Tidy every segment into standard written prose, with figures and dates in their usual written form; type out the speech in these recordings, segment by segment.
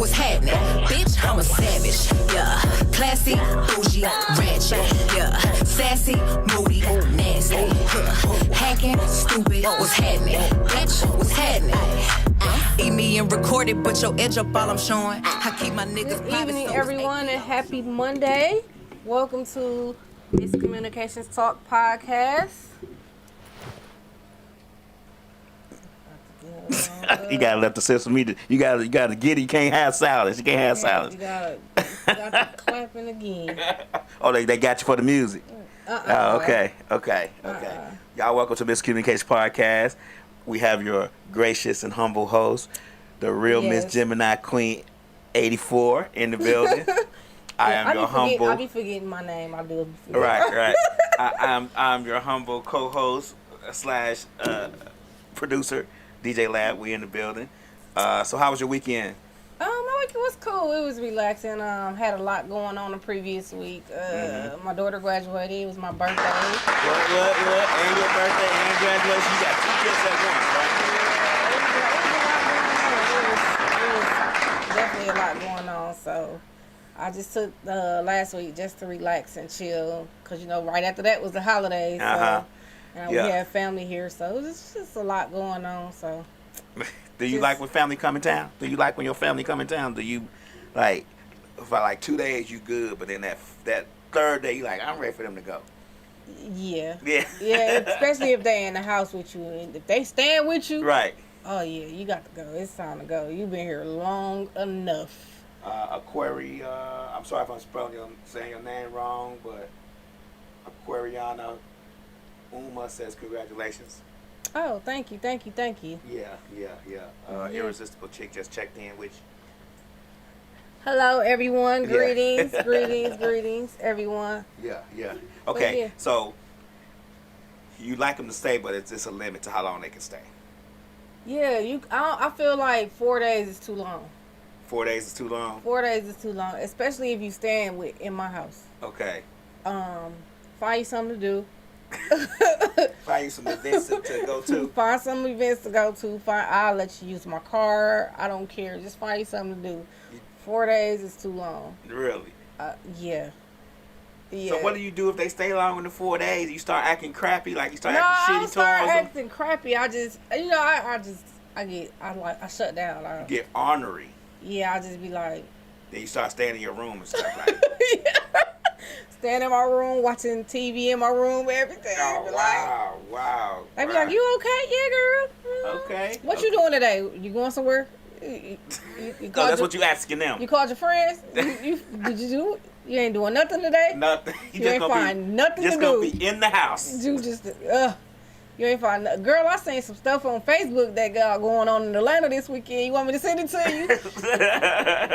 what's happening? Bitch, I'm a savage, yeah. Classy, bougie, ratchet, yeah. Sassy, moody, nasty, hacking, stupid, what's happening? Bitch, what's happening? Eat me and record it, but your edge up all I'm showing. I keep my niggas Good evening, everyone, and happy Monday. Welcome to Miscommunications Talk Podcast. You gotta let the system eat it. You gotta get it. You can't have silence. You can't have silence. You got to clapping again. Oh, they got you for the music. Oh, okay. Y'all welcome to Miscommunications Podcast. We have your gracious and humble host, the real Miss Gemini Queen 84 in the building. I be forgetting my name. I do. Right. I'm your humble co-host / producer, DJ Lab. We in the building. So how was your weekend? My weekend was cool. It was relaxing. Had a lot going on the previous week. My daughter graduated. It was my birthday. What? And your birthday and graduation. You got 2 kids at once, right? It was definitely a lot going on. So I just took last week just to relax and chill. Because, right after that was the holidays. So, we had family here. So it was just a lot going on. So. Do you like when family come in town? Do you like when your family come in town? Do you for 2 days you good, but then that third day you like, I'm ready for them to go? Yeah. Yeah, especially if they in the house with you and if they stand with you. Right. Oh yeah, you got to go. It's time to go. You've been here long enough. I'm sorry if I'm saying your name wrong, but Aquariana Uma says congratulations. Oh, thank you. Yeah. Irresistible Chick just checked in with you. Hello, everyone. Greetings, greetings, everyone. Yeah. Okay, so you like them to stay, but it's just a limit to how long they can stay. Yeah, I feel like 4 days is too long. 4 days is too long? 4 days is too long, especially if you staying in my house. Okay. Find you something to do. Find you some events to go to. Find some events to go to. I'll let you use my car. I don't care. Just find you something to do. 4 days is too long. Really? Yeah. So what do you do if they stay longer than 4 days? You start acting crappy, like you start acting shitty towards them? No, I don't start acting crappy. I just, I shut down. You get ornery. Yeah, I just be like. Then you start staying in your room and stuff like. Stand in my room, watching TV in my room, everything. Oh, wow. I be like, you okay? Yeah, girl. Okay. What you doing today? You going somewhere? You No, that's what you asking them. You called your friends? Did you do it? You ain't doing nothing today? Nothing. You ain't find nothing to do. Just gonna be in the house. You ain't find nothing. Girl, I seen some stuff on Facebook that got going on in Atlanta this weekend. You want me to send it to you?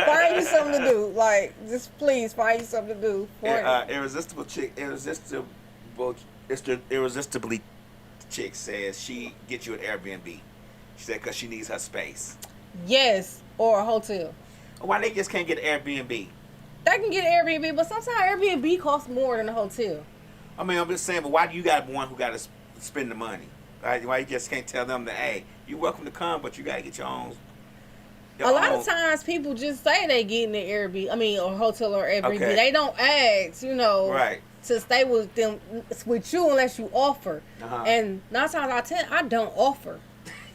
Find you something to do. Just please find you something to do. Irresistibly chick says she get you an Airbnb. She said because she needs her space. Yes, or a hotel. Why they just can't get an Airbnb? They can get an Airbnb, but sometimes Airbnb costs more than a hotel. I mean, I'm just saying, but why do you got one who got to spend the money? Right? Why you just can't tell them that, hey, you're welcome to come, but you got to get your own. A lot of times people just say they get in the Airbnb, or hotel or Airbnb. Okay. They don't ask, right, to stay with them, with you unless you offer. And 9 times out of 10, I don't offer.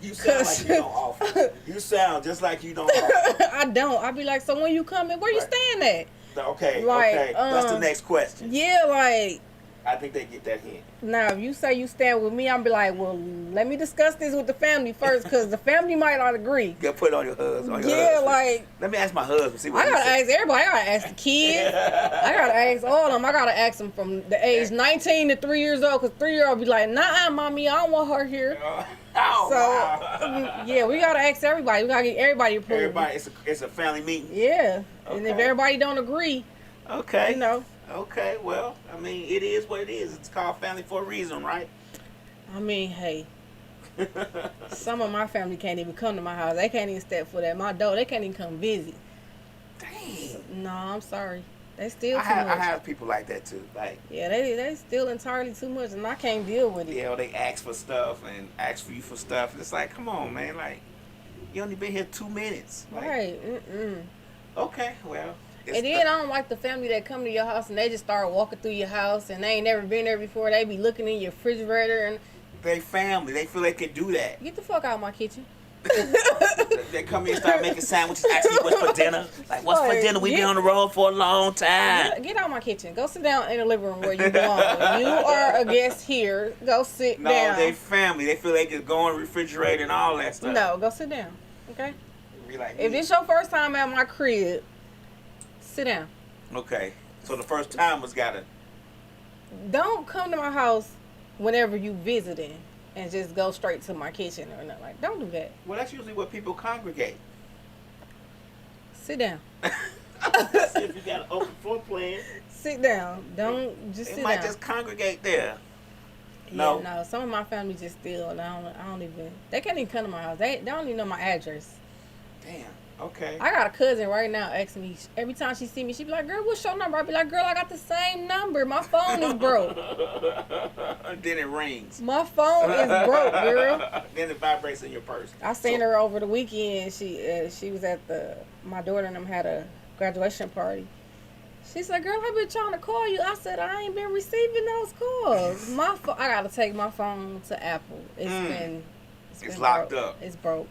You sound like you don't offer. You sound just like you don't offer. I don't. I be like, so when you coming, where you staying at? Okay. That's the next question. Yeah, I think they get that hint. Now, if you say you stand with me, I'll be like, well, let me discuss this with the family first, because the family might not agree. You gotta put it on your husband. Let me ask my husband. See what I gotta ask everybody. I gotta ask the kids. I gotta ask all of them. I gotta ask them from the age 19 to 3 years old, because 3-year-old be like, nah, mommy, I don't want her here. Wow. Yeah, we gotta ask everybody. We gotta get everybody approved. It's a family meeting. Yeah, okay. And if everybody don't agree, okay, Okay, well, I mean, it is what it is. It's called family for a reason, right? I mean, hey, some of my family can't even come to my house. They can't even step foot at my door. They can't even come visit. Dang. No, I'm sorry. They still too much. I have people like that too. Yeah, they still entirely too much, and I can't deal with it. Yeah, they ask for stuff and ask for you for stuff. It's like, come on, man. You only been here 2 minutes. Right. Okay, well. And then I don't like the family that come to your house and they just start walking through your house and they ain't never been there before. They be looking in your refrigerator and they family. They feel they can do that. Get the fuck out of my kitchen. They come here and start making sandwiches, ask me what's for dinner. Like, what's for dinner? We been on the road for a long time. Get out of my kitchen. Go sit down in the living room where you belong. You are a guest here. Go sit down. No, they family. They feel they can go in the refrigerator and all that stuff. No, go sit down. Okay? Be like, if this your first time at my crib, sit down. Okay. So the first time was gotta. Don't come to my house whenever you visiting and just go straight to my kitchen or nothing. Like, don't do that. Well, that's usually where people congregate. Sit down. See if you got an open floor plan. Sit down. Don't just sit down. They might just congregate there. Yeah, No. no. Some of my family just still. I don't even. They can't even come to my house. They don't even know my address. Damn. Okay. I got a cousin right now asking me every time she see me. She be like, "Girl, what's your number?" I be like, "Girl, I got the same number. My phone is broke." Then it rings. My phone is broke, girl. Then it vibrates in your purse. I seen her over the weekend. She was at my daughter and them had a graduation party. She said, "Girl, I've been trying to call you." I said, "I ain't been receiving those calls. I gotta take my phone to Apple. It's locked broke. up. It's broke."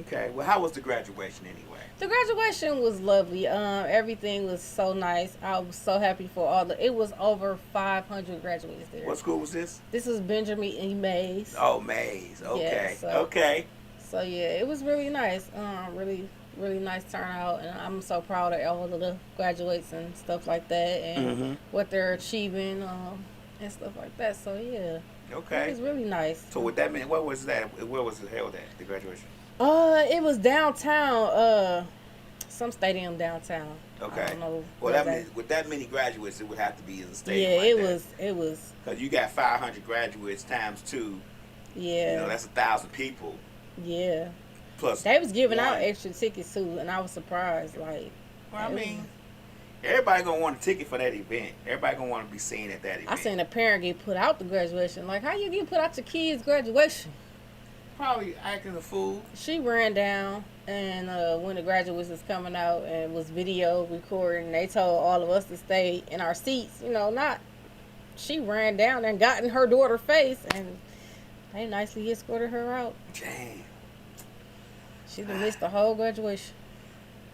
Okay. Well, how was the graduation anyway? The graduation was lovely. Everything was so nice. I was so happy for it was over 500 graduates there. What school was this? This was Benjamin E. Mays. Oh, Mays. Okay. Yeah, Okay. So yeah, it was really nice. Really, really nice turnout, and I'm so proud of all of the graduates and stuff like that, and what they're achieving, and stuff like that. So yeah. Okay. It was really nice. So with that mean, what was that? Where was it held at? The graduation? It was downtown, some stadium downtown. Okay. I don't know. Well, with that many graduates, it would have to be in the stadium. Yeah, it was. Because you got 500 graduates times 2. Yeah. You know, that's 1,000 people. Yeah. Plus, they was giving out extra tickets too, and I was surprised. Like, well, I mean, everybody gonna want a ticket for that event. Everybody gonna want to be seen at that event. I seen a parent get put out the graduation. Like, how you get put out your kid's graduation? Probably acting a fool. She ran down, and when the graduates was coming out and was video recording, they told all of us to stay in our seats. You know, not. She ran down and got in her daughter's face, and they nicely escorted her out. Dang. She done missed the whole graduation.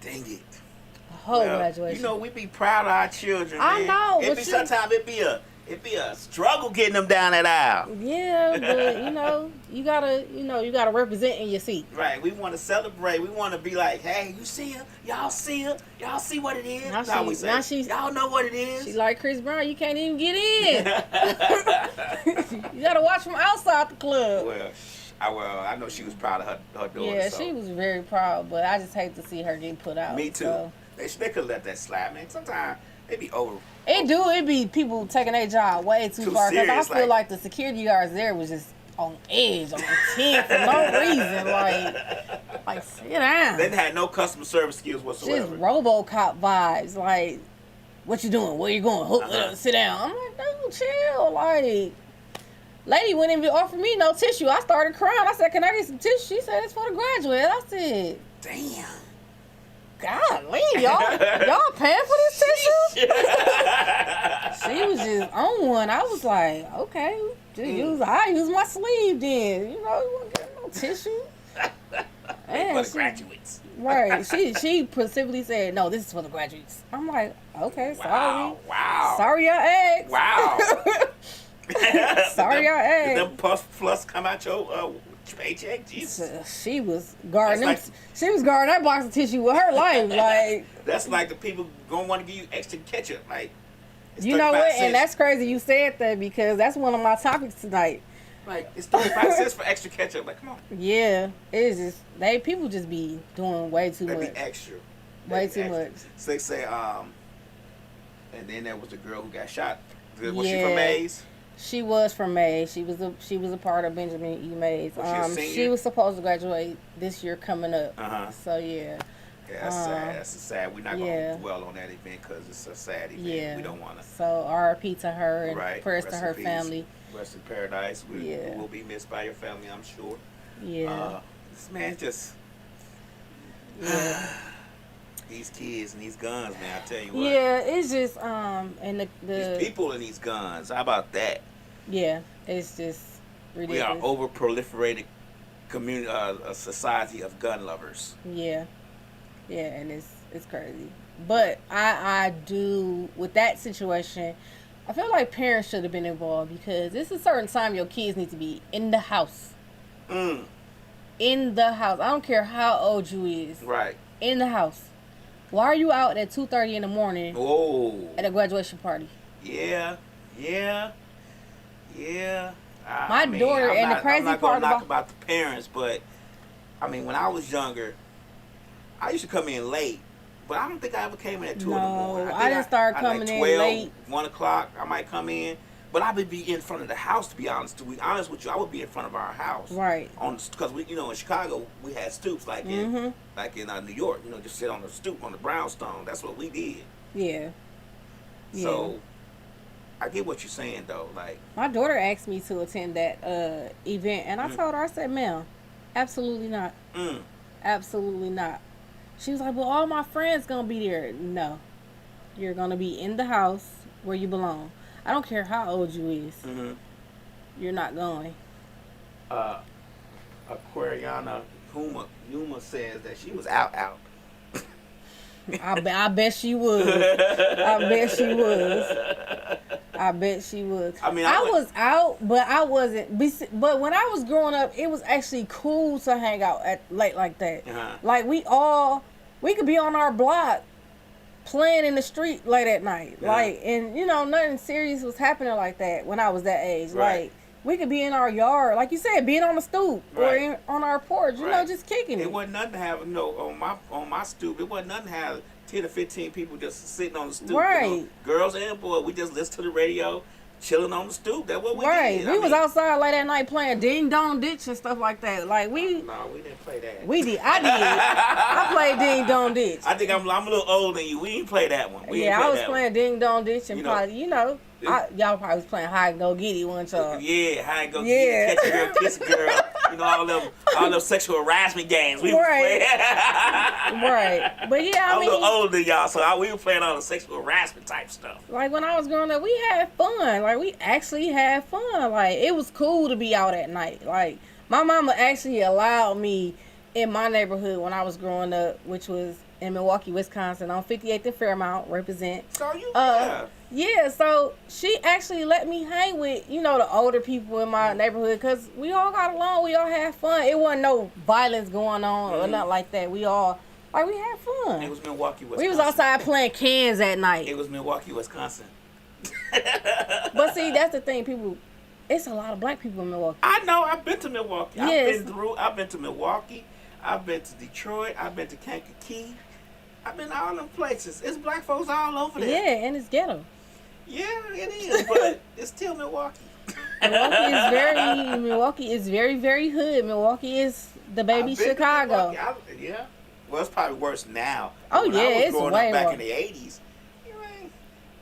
Dang it. The whole graduation. You know, we be proud of our children. I man. know. Sometimes it be a struggle getting them down that aisle. Yeah, but you gotta represent in your seat. Right. We want to celebrate. We want to be like, hey, you see her? Y'all see her? Y'all see what it is? Now she's y'all know what it is. She like Chris Brown. You can't even get in. You gotta watch from outside the club. Well, I know she was proud of her daughter. Yeah, she was very proud, but I just hate to see her get put out. Me too. So. They could let that slide, man. Sometimes they be over. It be people taking their job way too far. Because I feel like the security guards there was just on edge, on 10 for no reason. Like sit down. They had no customer service skills whatsoever. Just RoboCop vibes. Like, what you doing? Where you going? Sit down. I'm like, no, chill. Like, lady wouldn't even offer me no tissue. I started crying. I said, can I get some tissue? She said, it's for the graduate. I said, damn. Golly, y'all paying for this tissue? She was just on one. I was like, okay, I use my sleeve then. You want to get no tissue? For the graduates. Right. She specifically said, no, this is for the graduates. I'm like, okay, sorry. Wow. Sorry, your eggs. Wow. Sorry, your eggs. Did them plus come out your paycheck? Jesus. She was guarding that box of tissue with her life. Like, that's like the people gonna want to give you extra ketchup. Like, you know what? Cents. And that's crazy you said that because that's one of my topics tonight. Like, it's 35 cents for extra ketchup. Like, come on. Yeah, it's just people just be doing way too much. They be extra. Way too much. So they say, and then there was the girl who got shot. Was she from Mays? She was from Mays. She was a part of Benjamin E. Mays. She was supposed to graduate this year coming up. So yeah. Yeah, that's sad. That's sad. We're not going to dwell on that event because it's a sad event. Yeah. We don't want to. So R.I.P. to her and prayers to her family. Rest in paradise. We will be missed by your family, I'm sure. Yeah. This man just. Yeah. these kids and these guns, man. I tell you what. Yeah, it's just and the these people and these guns. How about that? Yeah, it's just ridiculous. We are over proliferated community, a society of gun lovers. Yeah, and it's crazy. But I do with that situation. I feel like parents should have been involved because it's a certain time your kids need to be in the house. In the house. I don't care how old you is. Right. In the house. Why are you out at 2:30 in the morning? Oh. At a graduation party? Yeah. My daughter, and the crazy part about the parents, but I mean, when I was younger, I used to come in late, but I don't think I ever came in at 2 in the morning. I didn't start coming in late. 1 o'clock, I might come in, but I would be in front of the house. To be honest with you, I would be in front of our house, right? Because we, in Chicago, we had stoops like in New York. Just sit on the stoop on the brownstone. That's what we did. Yeah. So. I get what you're saying though. Like my daughter asked me to attend that event, and I told her, I said, "Ma'am, absolutely not. Absolutely not." She was like, "Well, all my friends gonna be there." No, you're gonna be in the house where you belong. I don't care how old you is. You're not going. Aquariana Yuma says that she was out. I bet she was. I bet she was. I mean, I was out, but I wasn't. But when I was growing up, it was actually cool to hang out at late like that. Like we could be on our block playing in the street late at night. Like, and nothing serious was happening like that when I was that age. Right. Like we could be in our yard, like you said, being on the stoop or on our porch, just kicking it. It wasn't nothing to have on my stoop. It wasn't nothing to have 10 or 15 people just sitting on the stoop. Right. Girls and boys, we just listen to the radio, chilling on the stoop. That's what we did. We was outside late at night playing Ding Dong Ditch and stuff like that. Like No, we didn't play that. We did. I did. I played Ding Dong Ditch. I think I'm a little older than you. We didn't play that one. I was playing Ding Dong Ditch and y'all probably was playing Hide and Go Get It one time. Yeah, Hide and Go Get It, Catch a Girl, Kiss a Girl. all them sexual harassment games we were playing. Right. But yeah, I'm a little older than y'all, so we were playing all the sexual harassment type stuff. Like when I was growing up, we had fun. Like we actually had fun. Like it was cool to be out at night. Like my mama actually allowed me in my neighborhood when I was growing up, which was in Milwaukee, Wisconsin, on 58th and Fairmount, represent. So you yeah, so she actually let me hang with, the older people in my neighborhood because we all got along. We all had fun. It wasn't no violence going on or nothing like that. We all, we had fun. It was Milwaukee, Wisconsin. We was outside playing cans at night. It was Milwaukee, Wisconsin. But see, that's the thing, it's a lot of black people in Milwaukee. I know. I've been to Milwaukee. Yes. I've been to Milwaukee. I've been to Detroit. I've been to Kankakee. I've been to all them places. It's black folks all over there. Yeah, and it's ghetto. Yeah, it is, but it's still Milwaukee. Milwaukee is very, very hood. Milwaukee is the baby Chicago. Yeah. Well, it's probably worse now. Oh, yeah, it's growing way up back worse. in the 80s.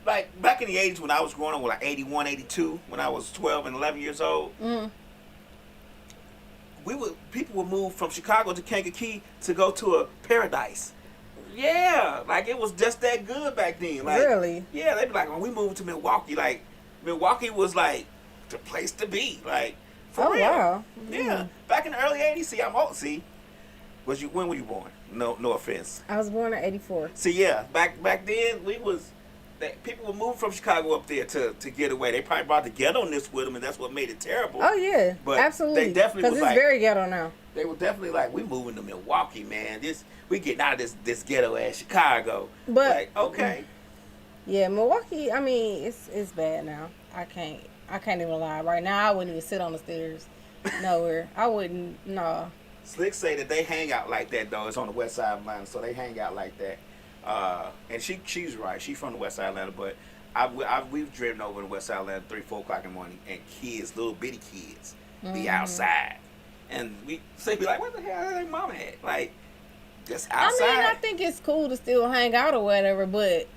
Like, back in the 80s when I was growing up, like 81, 82, when I was 12 and 11 years old, people would move from Chicago to Kankakee to go to a paradise. Yeah, like it was just that good back then. Like, really? Yeah, they'd be like, when we moved to Milwaukee, like Milwaukee was like the place to be. Like, for real. Wow. Yeah. Back in the early 80s, see, I'm old. See, when were you born? No offense. I was born in 84. See, yeah, back then people would move from Chicago up there to get away. They probably brought the ghetto-ness with them, and that's what made it terrible. Oh yeah, but absolutely. They definitely because it's very ghetto now. They were definitely like, we moving to Milwaukee, man. We getting out of this ghetto ass Chicago. But like, okay. Yeah, Milwaukee. I mean, it's bad now. I can't even lie. Right now, I wouldn't even sit on the stairs nowhere. I wouldn't. No. Slick say that they hang out like that though. It's on the west side of Atlanta, so they hang out like that. And she's right. She's from the west side of Atlanta, but we've driven over to west side of Atlanta 3-4 o'clock in the morning, and kids, little bitty kids, be outside, and we say be like, what the hell is their mama at? Like, just outside. I mean, I think it's cool to still hang out or whatever, but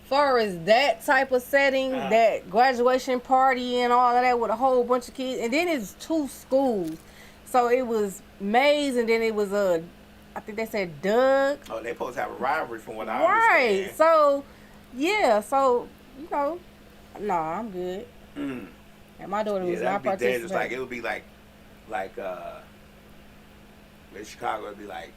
far as that type of setting, that graduation party and all of that with a whole bunch of kids, and then it's 2 schools, so it was Mays and then it was I think they said Doug. Oh, they supposed to have a rivalry from what I Right. understand. So, yeah. So, I'm good. Mm. And my daughter was not participating. Like, it would be like in Chicago, it'd be like,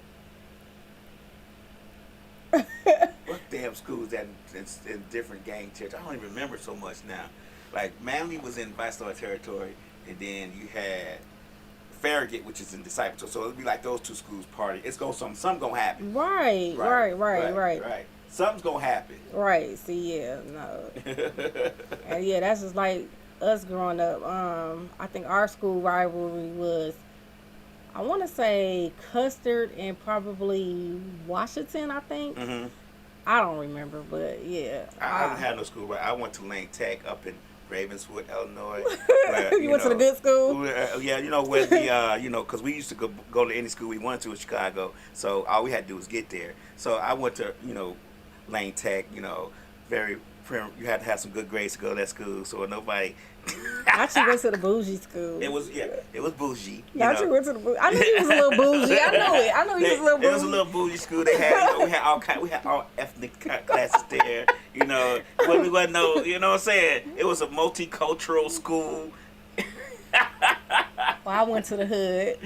what damn schools that in different gang church? I don't even remember so much now. Like, Manly was in Viceroy territory, and then you had Farragut, which is in Disciple. So it'd be like those two schools party. It's something gonna happen. Right. Something's gonna happen. Right. See, yeah, no. And yeah, that's just like us growing up. I think our school rivalry was, I want to say Custard and probably Washington, I think. Mm-hmm. I don't remember, but yeah. I didn't have no school, but I went to Lane Tech up in Ravenswood, Illinois. Where, you went to the good school? Yeah, where the, because we used to go to any school we wanted to in Chicago. So all we had to do was get there. So I went to, Lane Tech, very, you had to have some good grades to go to that school. So nobody... I actually went to the bougie school. It was bougie. I actually went to the bougie. I knew he was a little bougie. I knew it. I knew he was a little bougie. It was a little bougie school. They had, we had all ethnic classes there. We wasn't no, you know what I'm saying? It was a multicultural school. Well, I went to the hood.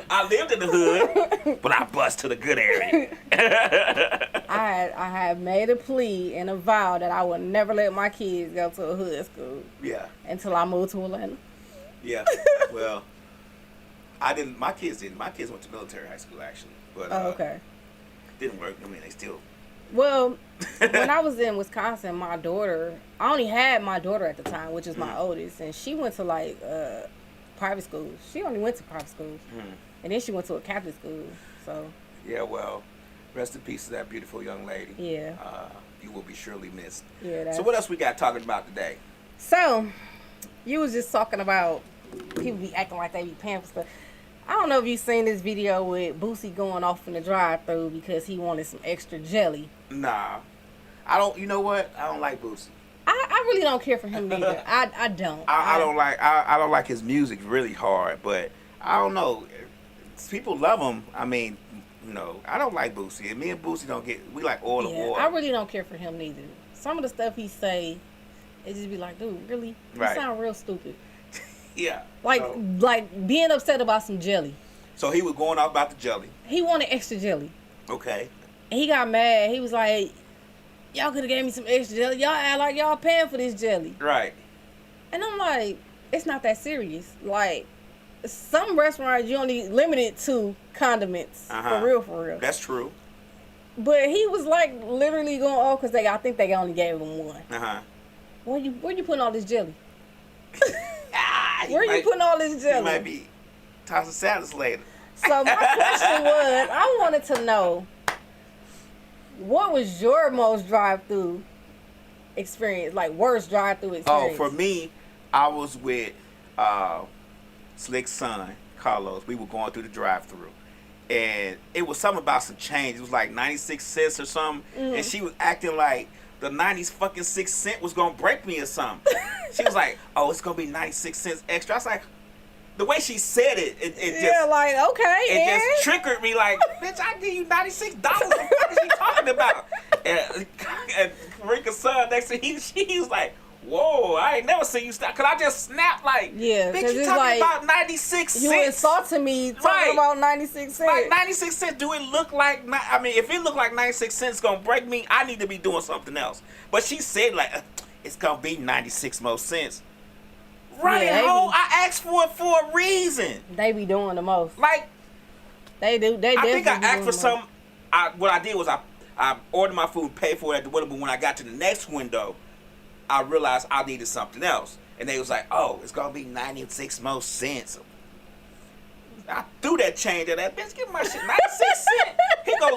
I lived in the hood, but I bust to the good area. I had made a plea and a vow that I would never let my kids go to a hood school. Yeah. Until I moved to Atlanta. Yeah. Well, I didn't. My kids didn't. My kids went to military high school actually, but okay. Didn't work. I mean, they still. Well, when I was in Wisconsin, I only had my daughter at the time, which is my oldest, and she went to like private schools. She only went to private schools, and then she went to a Catholic school. So. Yeah, well, rest in peace to that beautiful young lady. Yeah. You will be surely missed. Yeah. So what else we got talking about today? So, you was just talking about people be acting like they be paying for stuff. I don't know if you've seen this video with Boosie going off in the drive-thru because he wanted some extra jelly. Nah. I don't, you know what? I don't like Boosie. I really don't care for him neither. I don't. I don't like his music really hard, but I don't know. People love him. I mean, I don't like Boosie. And me and Boosie we like oil and water. I really don't care for him neither. Some of the stuff he say, it just be like, dude, really? You sound real stupid. Yeah. Like being upset about some jelly. So he was going off about the jelly. He wanted extra jelly. Okay. And he got mad. He was like, y'all could have gave me some extra jelly. Y'all act like y'all paying for this jelly. Right. And I'm like, it's not that serious. Like, some restaurants you only limited to condiments. For real. That's true. But he was like literally going off because I think they only gave him one. Where you putting all this jelly? Where you putting all this jelly? He might be tossing salads later. So my question was, I wanted to know, what was your most drive-through experience, like worst drive-through experience? Oh, for me, I was with Slick's son, Carlos. We were going through the drive-through. And it was something about some change. It was like 96 cents or something. And she was acting like the 90s fucking 6 cent was going to break me or something. She was like, oh, it's going to be 96 cents extra. I was like, the way she said it, it just... like, okay, it just triggered me like, bitch, I give you $96. What the fuck is she talking about? And Rika's son next to him, he was like, whoa, I ain't never seen you stop. Because I just snapped like, bitch, you talking about 96 cents. You insulted me talking about 96 cents. Like 96 cents, do it look like, I mean, if it look like 96 cents is going to break me, I need to be doing something else. But she said like, it's going to be 96 more cents. Right, I asked for it for a reason. They be doing the most. Like, they do. I think I asked for some. What I did was I ordered my food, paid for it at the window, but when I got to the next window, I realized I needed something else. And they was like, oh, it's going to be 96 more cents. I threw that change at that bitch. Give me my shit. 96 cents.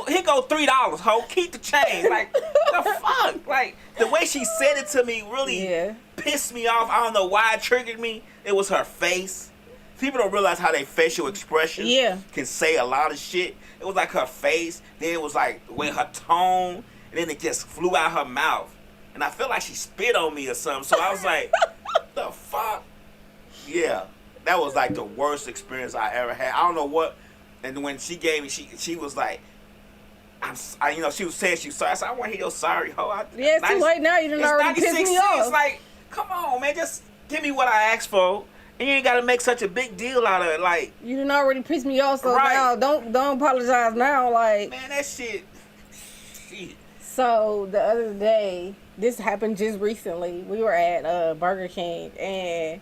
Here go $3, ho. Keep the change. Like, the fuck? Like, the way she said it to me really pissed me off. I don't know why it triggered me. It was her face. People don't realize how their facial expression can say a lot of shit. It was like her face. Then it was like the way her tone. And then it just flew out her mouth. And I felt like she spit on me or something. So I was like, the fuck? Yeah. That was like the worst experience I ever had. I don't know what And when she gave me, she was like, she was saying she was sorry. I said, I want to hear your sorry, ho. Yeah, it's too late now. You done already pissed me off. It's like, come on, man, just give me what I asked for. And you ain't got to make such a big deal out of it. Like, you done already pissed me off, so now don't apologize now. Like, man, that shit. So the other day, this happened just recently. We were at Burger King, and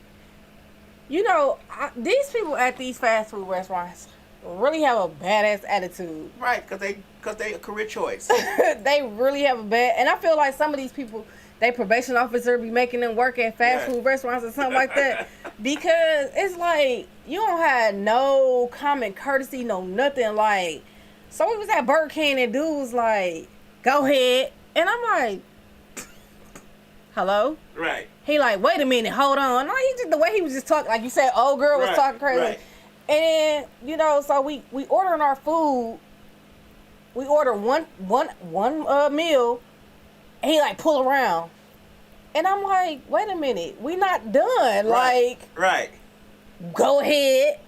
these people at these fast food restaurants really have a badass attitude. Right, because they a career choice. They really have a bad, and I feel like some of these people, they probation officer be making them work at fast food restaurants or something like that, because it's like you don't have no common courtesy, no nothing. Like, so we was at Burger King and dude was like, "Go ahead," and I'm like, "Hello." Right. He like, "Wait a minute, hold on." No, he just the way he was just talking, like you said, old girl was talking crazy. Right. And then, so we ordering our food. We order one meal, and he like pull around, and I'm like, wait a minute, we not done. Right. Like, go ahead.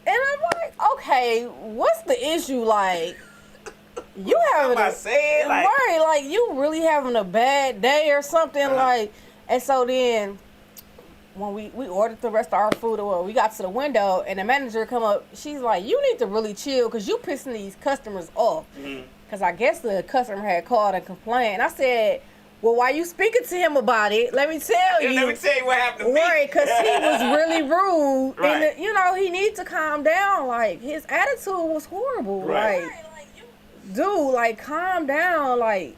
And I'm like, okay, what's the issue? Like, you having like you really having a bad day or something, like. And so then, when we ordered the rest of our food, or we got to the window, and the manager come up, she's like, you need to really chill, because you pissing these customers off. Because I guess the customer had called and complained. And I said, well, why you speaking to him about it? Let me tell you. Let me tell you what happened to me. Right, because he was really rude. Right. And, he needs to calm down. Like, his attitude was horrible. Right. Like, dude, like, calm down. Like,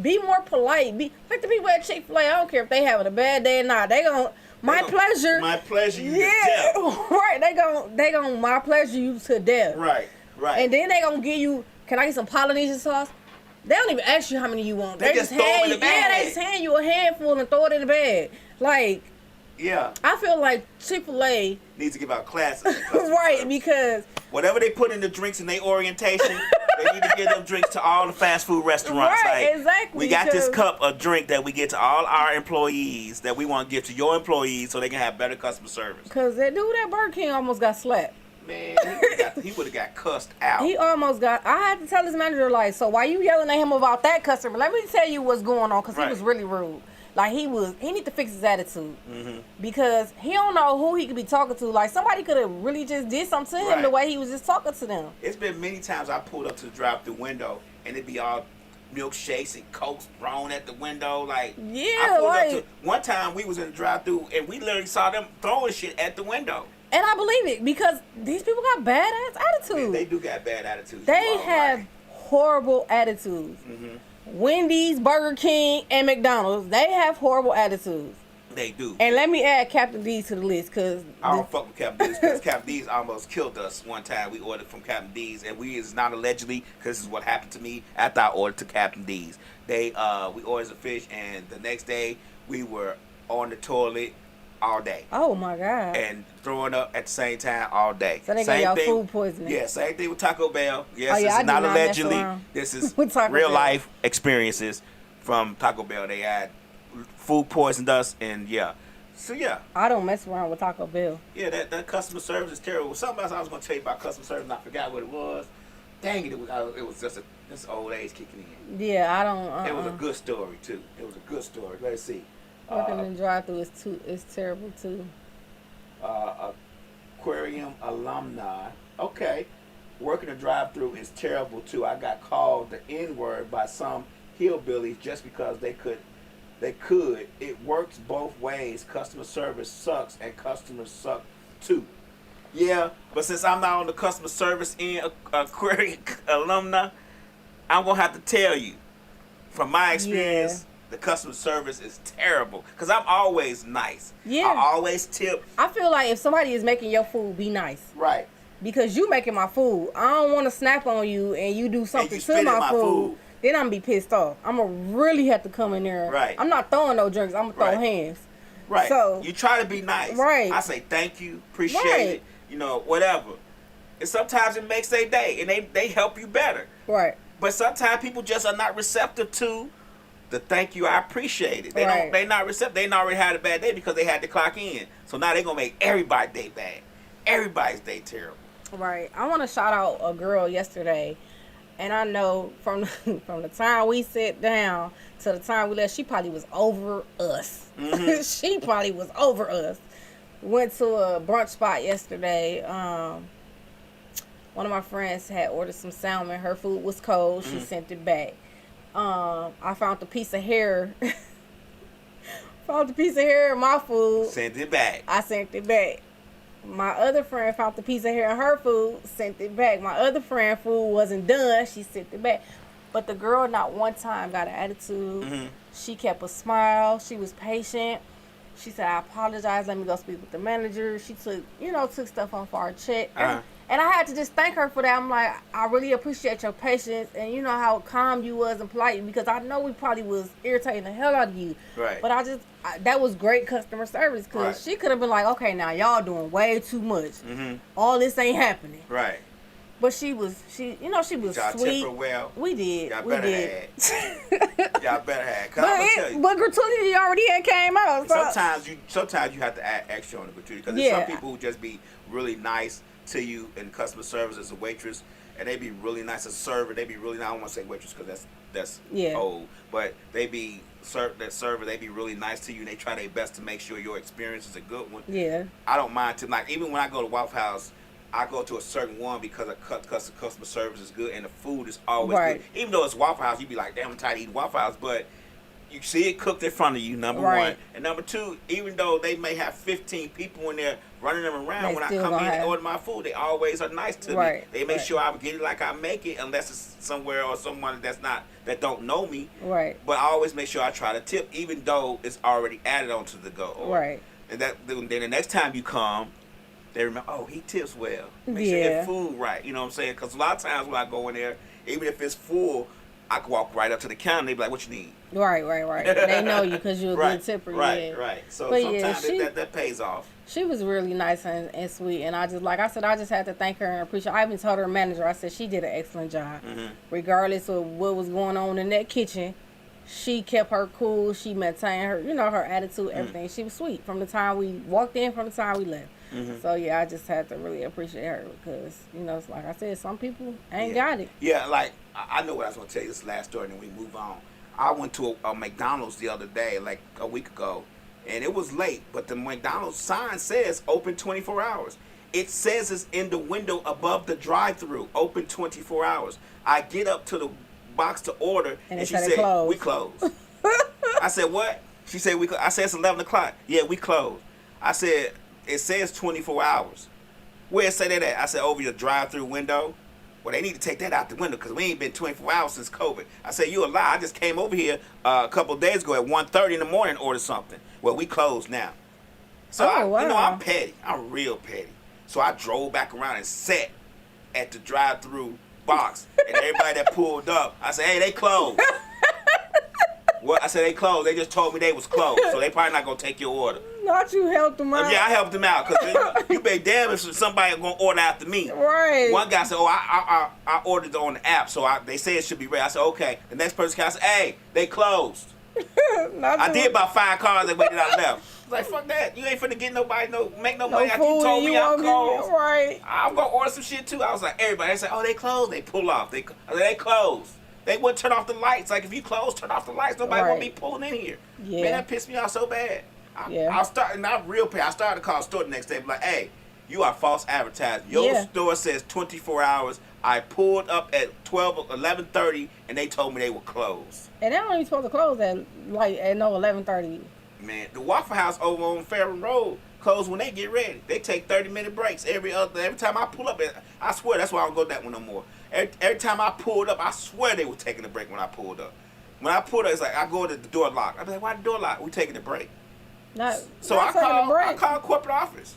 be more polite. Be like the people at Chick-fil-A. I don't care if they having a bad day or not. They gon' my pleasure. My pleasure you to death. Right. They gon' my pleasure you to death. Right. And then they gonna give you, can I get some Polynesian sauce? They don't even ask you how many you want. They just throw it in the bag. Yeah, they just hand you a handful and throw it in the bag. Like, yeah. I feel like Chick-fil-A needs to give out classes. Right, because whatever they put in the drinks in their orientation, they need to give them drinks to all the fast food restaurants. Right, like, exactly. We got this cup of drink that we get to all our employees that we want to give to your employees so they can have better customer service. Because that dude at Burger King almost got slapped. Man, he would have got cussed out. He almost got, I had to tell his manager, like, so why you yelling at him about that customer? Let me tell you what's going on, because he was really rude. Like, he need to fix his attitude. Because he don't know who he could be talking to. Like, somebody could have really just did something to him the way he was just talking to them. It's been many times I pulled up to the drive-through window, and it'd be all milkshakes and Cokes thrown at the window. Like, one time we was in the drive-through, and we literally saw them throwing shit at the window. And I believe it, because these people got badass attitudes. Man, they do got bad attitudes. They have horrible attitudes. Wendy's, Burger King, and McDonald's, they have horrible attitudes. They do. And let me add Captain D's to the list, because I don't fuck with Captain D's, because Captain D's almost killed us one time. We ordered from Captain D's, and it's not allegedly, because this is what happened to me after I ordered to Captain D's. We ordered the fish, and the next day we were on the toilet all day. Oh my God. And throwing up at the same time all day. So they got y'all food poisoning. Yeah, same thing with Taco Bell. Yes, this is not allegedly. This is real life experiences from Taco Bell. They had food poisoned us, and So I don't mess around with Taco Bell. Yeah, that customer service is terrible. Something else I was going to tell you about customer service, and I forgot what it was. Dang it, it was just this old age kicking in. Yeah, I don't. It was a good story too. It was a good story. Let's see. Working in the drive-thru is terrible too. Aquarium alumni. Okay. Working the drive-thru is terrible too. I got called the N-word by some hillbillies just because they could. It works both ways. Customer service sucks and customers suck too. Yeah, but since I'm not on the customer service end, Aquarium alumni, I'm going to have to tell you, from my experience, the customer service is terrible. Because I'm always nice. Yeah. I always tip. I feel like if somebody is making your food, be nice. Right. Because you making my food. I don't want to snap on you and you do something to my food. Then I'm going to be pissed off. I'm going to really have to come in there. Right. I'm not throwing no drinks. I'm going to throw hands. Right. So, you try to be nice. Right. I say thank you, appreciate it, whatever. And sometimes it makes their day, and they help you better. Right. But sometimes people just are not receptive to the thank you, I appreciate it. They not receptive. They already had a bad day because they had to clock in. So now they're going to make everybody's day bad. Everybody's day terrible. Right. I want to shout out a girl yesterday, and I know from from the time we sat down to the time we left, she probably was over us. Mm-hmm. She probably was over us. Went to a brunch spot yesterday. One of my friends had ordered some salmon. Her food was cold. She sent it back. I found a piece of hair. Found a piece of hair in my food. Sent it back. I sent it back. My other friend found a piece of hair in her food. Sent it back. My other friend food wasn't done. She sent it back. But the girl not one time got an attitude. Mm-hmm. She kept a smile. She was patient. She said, I apologize. Let me go speak with the manager. She took stuff off our check. And I had to just thank her for that. I'm like, I really appreciate your patience and you know how calm you was and polite, because I know we probably was irritating the hell out of you. Right. But that was great customer service, because she could have been like, okay, now y'all doing way too much. Mm-hmm. All this ain't happening. Right. But she was sweet. Y'all temper well. We did. Y'all we better did. have. Y'all better have. But gratuity already had came out. So. Sometimes you have to add extra on the gratuity, because there's some people who just be really nice to you in customer service as a waitress, and they be really nice as a server. They be really nice. I don't want to say waitress because that's old, but they be that server. They be really nice to you, and they try their best to make sure your experience is a good one. Yeah, I don't mind to, like, even when I go to Waffle House, I go to a certain one because customer service is good and the food is always good. Even though it's Waffle House, you be like, damn, I'm tired of eating Waffle House, but you see it cooked in front of you, number one. And number two, even though they may have 15 people in there running them around, when I come in and order my food, they always are nice to me. They make sure I get it like I make it, unless it's somewhere or someone that don't know me. Right. But I always make sure I try to tip, even though it's already added onto the go. Right. And then the next time you come, they remember, oh, he tips well. Make sure you get food right. You know what I'm saying? Because a lot of times when I go in there, even if it's full, I can walk right up to the counter and they be like, what you need? Right. They know you because you're a good tipper. Right. So but sometimes that pays off. She was really nice and sweet. And I just had to thank her and appreciate her. I even told her manager, I said she did an excellent job. Mm-hmm. Regardless of what was going on in that kitchen, she kept her cool. She maintained her, her attitude, everything. Mm-hmm. She was sweet from the time we walked in, from the time we left. Mm-hmm. So, I just had to really appreciate her because, it's like I said, some people ain't got it. Yeah, like, I know what I was going to tell you, this last story, and then we move on. I went to a McDonald's the other day, like a week ago, and it was late, but the McDonald's sign says open 24 hours. It says it's in the window above the drive-thru, open 24 hours. I get up to the box to order, and she said, we closed. I said, what? She said, I said, it's 11 o'clock. Yeah, we closed. I said, it says 24 hours. Where it say that at? I said, over your drive-thru window. Well, they need to take that out the window because we ain't been 24 hours since COVID. I said, you a lie. I just came over here a couple of days ago at 1:30 in the morning and ordered something. Well, we closed now. So, I'm petty. I'm real petty. So I drove back around and sat at the drive-thru box. And everybody that pulled up, I said, hey, they closed. Well, I said they closed. They just told me they was closed. So they probably not going to take your order. Not you helped them out. Yeah, I helped them out because you be damn if somebody going to order after me. Right. One guy said, oh, I ordered on the app, so they say it should be ready. I said, okay. The next person came, I said, hey, they closed. I did about 5 cars that waited I left. I was like, fuck that. You ain't finna get nobody, make no money after you told me I'm closed. Right. I'm going to order some shit too. I was like, everybody. They said, oh, they closed. They pull off. I said, they closed. They wouldn't turn off the lights. Like, if you close, turn off the lights. Nobody won't be pulling in here. Yeah. Man, that pissed me off so bad. I started to call the store the next day. Like, hey, you are false advertising. Your store says 24 hours. I pulled up at 11:30, and they told me they were closed. And they don't even supposed to close at 11:30. Man, the Waffle House over on Fairham Road close when they get ready. They take 30-minute breaks every time I pull up. I swear that's why I don't go that one no more. Every time I pulled up, I swear they were taking a break when I pulled up. When I pulled up, it's like I go to the door lock. I be like, why the door lock? We taking a break. I called corporate office.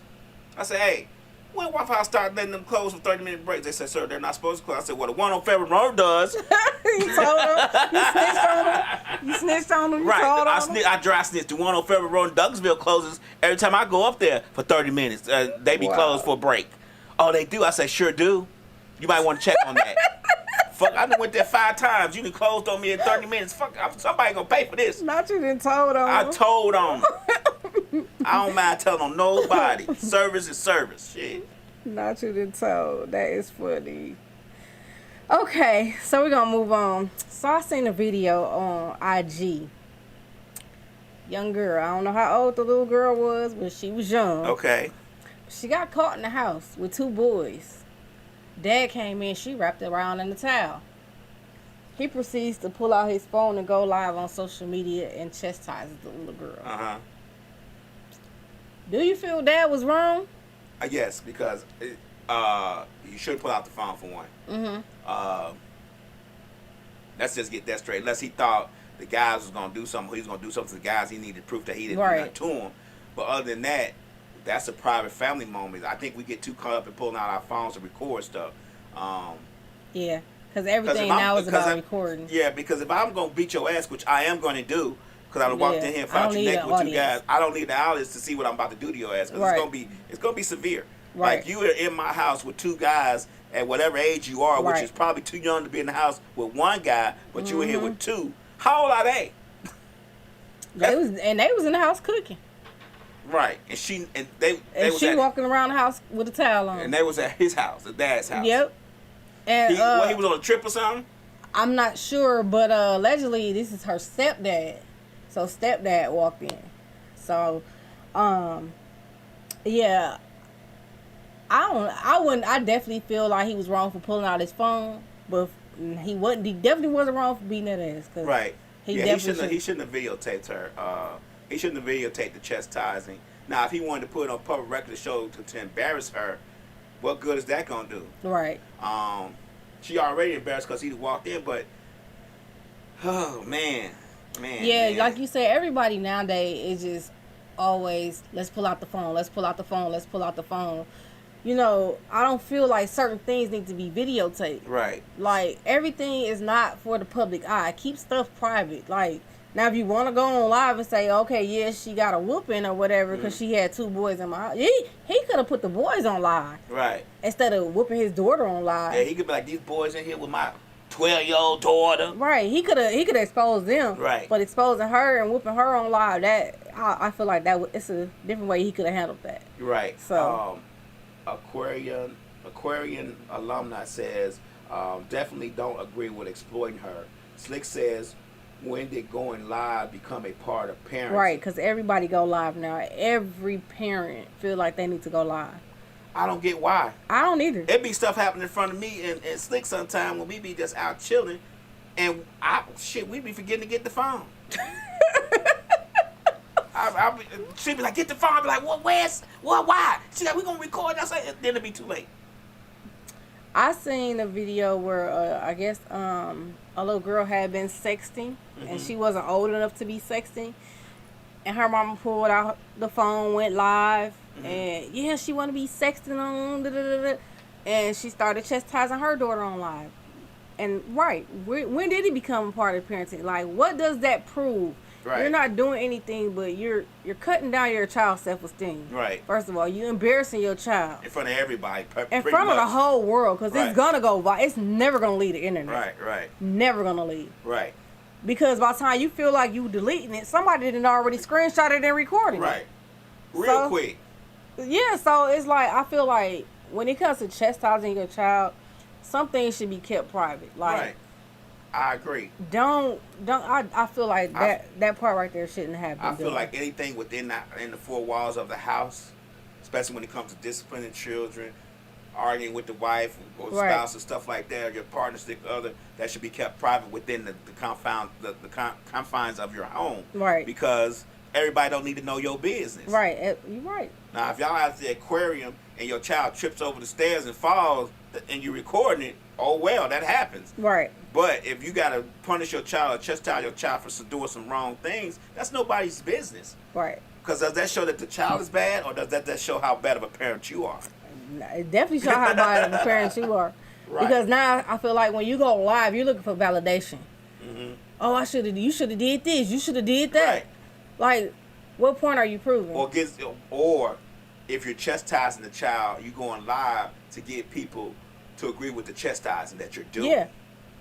I said, hey, when Waffle House started letting them close for 30-minute breaks, they said, sir, they're not supposed to close. I said, well, the one on Fairham Road does. You told them. You snitched on them. You snitched on them. Right. I dry snitched. The one on Fairham Road in Douglasville closes every time I go up there for 30 minutes. They be closed for a break. Oh, they do? I said, sure do. You might want to check on that. Fuck, I done went there 5 times. You done closed on me in 30 minutes. Fuck, somebody gonna pay for this. Not you done told on them. I told on them. I don't mind telling on nobody. Service is service. Shit. Not you done told. That is funny. Okay, so we're gonna move on. So I seen a video on IG. Young girl. I don't know how old the little girl was, but she was young. Okay. She got caught in the house with 2 boys. Dad came in. She wrapped it around in the towel. He proceeds to pull out his phone and go live on social media and chastises the little girl. Uh-huh. Do you feel Dad was wrong? Yes, because you should pull out the phone for one. Mm-hmm. Let's just get that straight. Unless he thought the guys was gonna do something, he was gonna do something to the guys. He needed proof that he didn't do nothing to him. But other than that, that's a private family moment. I think we get too caught up in pulling out our phones to record stuff. Yeah, because everything now is about recording. Yeah, because if I'm gonna beat your ass, which I am gonna do, because I would walk in here and fight you naked with 2 guys, I don't need the audience to see what I'm about to do to your ass. Because it's gonna be severe. Right. Like, you are in my house with 2 guys at whatever age you are, which is probably too young to be in the house with 1 guy, but you were here with 2. How old are they? They was in the house cooking. Right, and she walking around the house with a towel on. And they was at his house, the dad's house. Yep. And he was on a trip or something. I'm not sure, but allegedly this is her stepdad. So stepdad walked in. So, yeah. I definitely feel like he was wrong for pulling out his phone, but he definitely wasn't wrong for beating that ass. Right. He shouldn't have videotaped her. He shouldn't have videotaped the chastising. Now, if he wanted to put it on public record to show to embarrass her, what good is that gonna do? Right. She already embarrassed because he walked in, but man. Yeah, like you said, everybody nowadays is just always, let's pull out the phone, let's pull out the phone, let's pull out the phone. You know, I don't feel like certain things need to be videotaped. Right. Like, everything is not for the public eye. Keep stuff private. Like, now if you want to go on live and say, okay, yeah, she got a whooping or whatever because she had 2 boys in my house. He could have put the boys on live. Right. Instead of whooping his daughter on live. Yeah, he could be like, these boys in here with my 12-year-old daughter. Right. He could expose them. Right. But exposing her and whooping her on live, I feel like it's a different way he could have handled that. Right. So Aquarian alumni says, definitely don't agree with exploiting her. Slick says, when did going live become a part of parenting? Right, because everybody go live now. Every parent feel like they need to go live. I don't get why. I don't either. It be stuff happening in front of me and Slick sometime when we be just out chilling, and we be forgetting to get the phone. She be like, get the phone. I be like, why? She like, we gonna record. I say, then it'll be too late. I seen a video where I guess a little girl had been sexting, and she wasn't old enough to be sexting, and her mama pulled out the phone, went live, and she want to be sexting on, and she started chastising her daughter on live. And when did it become a part of parenting? Like, what does that prove? Right. You're not doing anything, but you're cutting down your child's self-esteem. Right. First of all, you're embarrassing your child. In front of everybody. In front of the whole world, because it's going to go viral. It's never going to leave the internet. Right. Never going to leave. Right. Because by the time you feel like you deleting it, somebody didn't already screenshot it and recorded it. Right. Real quick. Yeah, so it's like, I feel like when it comes to chastising your child, some things should be kept private. Like, I agree. I feel like that part right there shouldn't happen. I feel like anything within the 4 walls of the house, especially when it comes to disciplining children, arguing with the wife or spouse and stuff like that, or your partner, other, that should be kept private within the confines of your home. Right. Because everybody don't need to know your business. Right. You're right. Now, if y'all at the aquarium and your child trips over the stairs and falls and you're recording it, oh well, that happens. Right. But if you gotta punish your child or chastise your child for doing some wrong things, that's nobody's business. Right. Because does that show that the child is bad, or does that show how bad of a parent you are? It definitely shows how bad of a parent you are. Right. Because now I feel like when you go live, you're looking for validation. Mm-hmm. Oh, you should have did this. You should have did that. Right. Like, what point are you proving? Or if you're chastising the child, you going live to get people to agree with the chastising that you're doing. Yeah.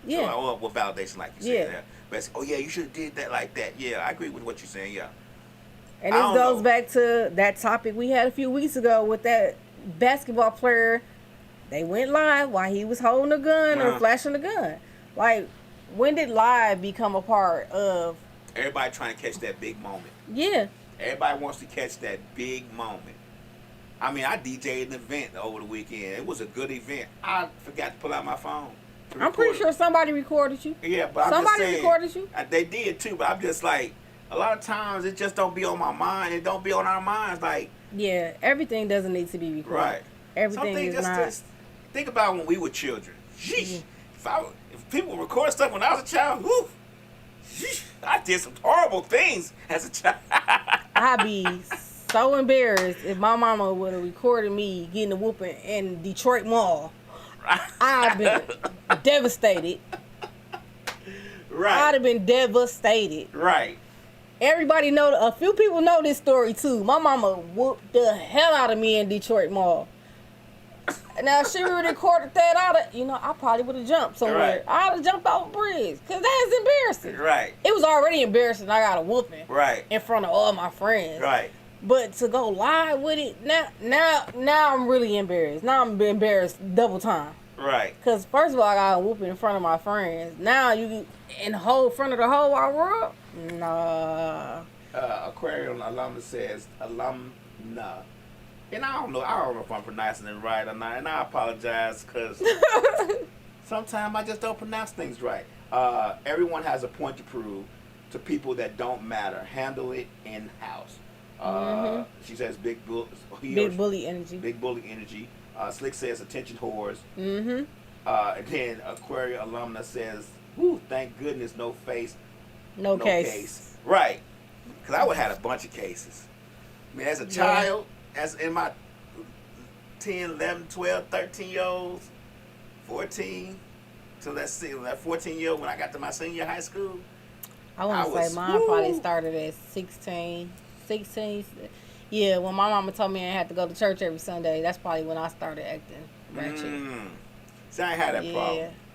Yeah. So, well, validation, like you said. Yeah. But oh yeah, you should have did that like that. Yeah, I agree with what you're saying. Yeah. And this goes back to that topic we had a few weeks ago with that basketball player, they went live while he was holding a gun or flashing a gun. Like, when did live become a part of... Everybody trying to catch that big moment. Yeah. Everybody wants to catch that big moment. I mean, I DJ'd an event over the weekend. It was a good event. I forgot to pull out my phone. I'm pretty sure somebody recorded you. Yeah, but I'm somebody just saying, recorded you. They did too, but I'm just like, a lot of times it just don't be on my mind. It don't be on our minds. Like, yeah, everything doesn't need to be recorded. Right. Everything is just think about when we were children. Sheesh. If people record stuff when I was a child, whew, sheesh, I did some horrible things as a child. I'd be so embarrassed if my mama would have recorded me getting a whooping in Detroit Mall. I'd been devastated. Right. I'd have been devastated. Right. Everybody know, a few people know this story too. My mama whooped the hell out of me in Detroit Mall. Now, if she would have recorded that out of, I probably would have jumped somewhere. Right. I would have jumped off a bridge because that is embarrassing. Right. It was already embarrassing. I got a whooping. Right. In front of all my friends. Right. But to go live with it, now I'm really embarrassed. Now I'm embarrassed double time. Right. Because first of all, I got a whooping in front of my friends. Now you in front of the whole wide world? Nah. Aquarium alumna says alumna. And I don't know if I'm pronouncing it right or not. And I apologize because sometimes I just don't pronounce things right. Everyone has a point to prove to people that don't matter. Handle it in-house. She says big bully energy. Big bully energy. Slick says attention whores. And then Aquaria alumna says, "Whoo, thank goodness, no face, no case." Right, because I would have had a bunch of cases. I mean, as a child, as in my 10, 11, 12, 13-year-olds, 14. So let's see, that 14-year-old when I got to my senior high school. I want to say mine probably started at 16. Yeah, when my mama told me I had to go to church every Sunday, that's probably when I started acting ratchet. See, I ain't had that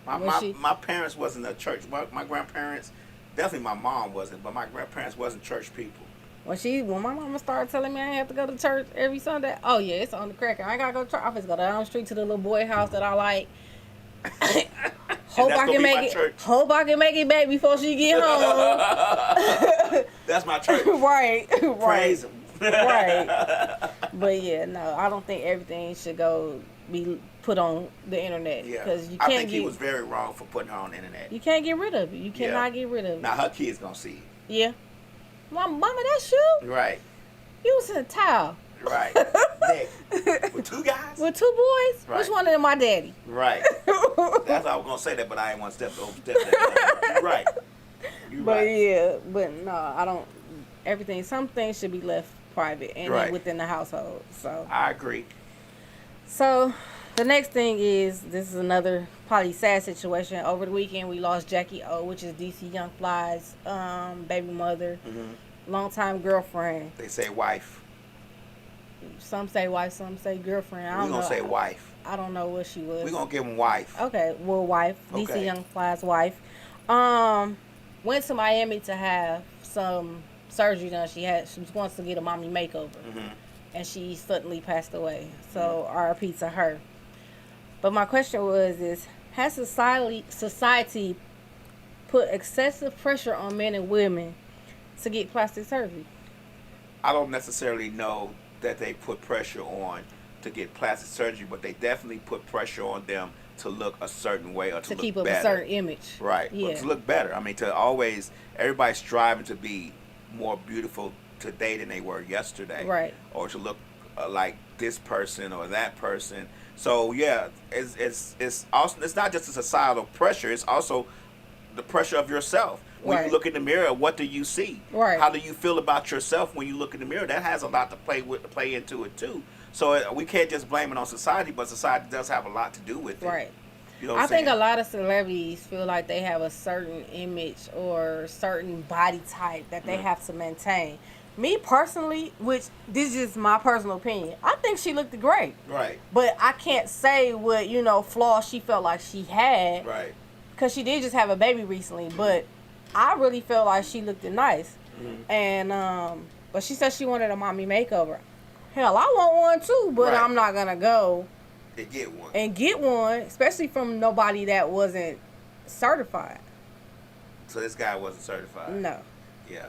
problem. My parents wasn't a church. My grandparents, definitely my mom wasn't, but my grandparents wasn't church people. When my mama started telling me I had to go to church every Sunday, oh yeah, it's on the cracker. I gotta go to church. I just go down the street to the little boy house that I like. Hope I can make it back before she get home. That's my church. Right. Praise him. Right. But yeah, no, I don't think everything should be put on the internet. Yeah. Because you I can't think he was very wrong for putting her on the internet. You can't get rid of it. You cannot get rid of it. Now her kids gonna see it. Yeah. Mama, that's you? Right. You was in a towel. Right. With two guys? With two boys? Right. Which one of them my daddy? Right. That's what I was going to say that, but I ain't want to step that. You're right. Yeah, but no, I don't. Some things should be left private and within the household. So I agree. So the next thing is, this is another probably sad situation. Over the weekend, we lost Jackie O, which is DC Young Fly's baby mother, longtime girlfriend. They say wife. Some say wife, some say girlfriend. We're going to say wife. I don't know what she was. We're going to give him wife. Okay, well, wife. Okay. DC Young Fly's wife. Went to Miami to have some surgery done. She wants to get a mommy makeover. And she suddenly passed away. So RIP to her. But my question is has society put excessive pressure on men and women to get plastic surgery? I don't necessarily know that they put pressure on to get plastic surgery, but they definitely put pressure on them to look a certain way or to look keep up better. a certain image. Right. Yeah. But to look better. I mean, everybody's striving to be more beautiful today than they were yesterday. Right. Or to look like this person or that person. So yeah, it's also, it's not just a societal pressure. It's also the pressure of yourself. When you look in the mirror, what do you see? Right. How do you feel about yourself when you look in the mirror? That has a lot to play into it too. So we can't just blame it on society, but society does have a lot to do with it. Right. You know what I I'm saying? think a lot of celebrities feel like they have a certain image or certain body type that they have to maintain. Me personally, which this is just my personal opinion, I think she looked great. Right. But I can't say what, flaws she felt like she had. Right. Because she did just have a baby recently. But I really felt like she looked nice. And, but she said she wanted a mommy makeover. Hell, I want one too, but Right. I'm not gonna go and get one, especially from nobody that wasn't certified. So this guy wasn't certified. No. Yeah.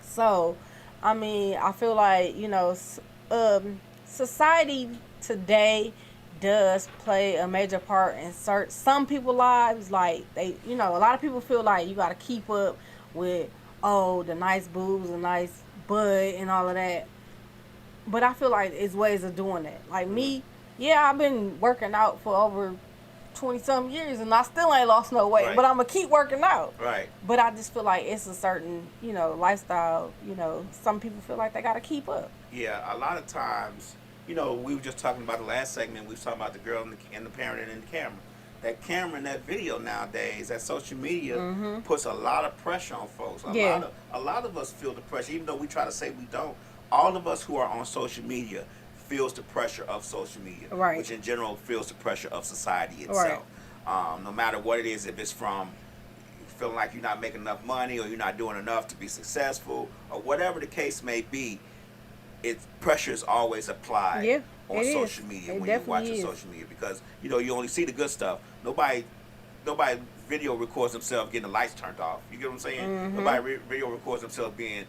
So, I mean, I feel like, you know, society today does play a major part in some people's lives. Like, they, you know, a lot of people feel like you got to keep up with, the nice boobs and nice butt and all of that. But I feel like it's ways of doing that. Like me, yeah, I've been working out for over 20-something years and I still ain't lost no weight. Right. But I'm going to keep working out. Right. But I just feel like it's a certain, you know, lifestyle. You know, some people feel like they got to keep up. Yeah, a lot of times, you know, we were just talking about the last segment. We were talking about the girl and the parent and the camera. That camera and that video nowadays, that social media puts a lot of pressure on folks. A lot of us feel the pressure, even though we try to say we don't. All of us who are on social media feels the pressure of social media, right. which in general feels the pressure of society itself. Right. No matter what it is, if it's from feeling like you're not making enough money or you're not doing enough to be successful or whatever the case may be, pressure is always applied on social media when you're watching social media, because you know you only see the good stuff. Nobody video records themselves getting the lights turned off. You get what I'm saying? Nobody video records themselves being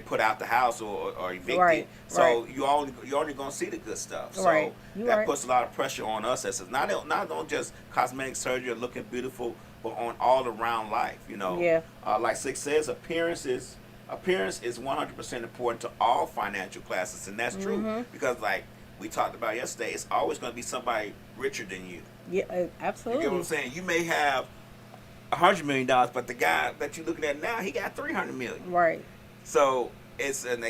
put out the house or evicted. Right. So you're only gonna see the good stuff. So that puts a lot of pressure on us as not on just cosmetic surgery or looking beautiful, but on all around life. You know. Yeah. Like Six says, appearance is 100% important to all financial classes, and that's true because, like we talked about yesterday, it's always going to be somebody richer than you. Yeah, absolutely. You get what I'm saying? You may have $100 million, but the guy that you're looking at now, he got $300 million. Right. So it's an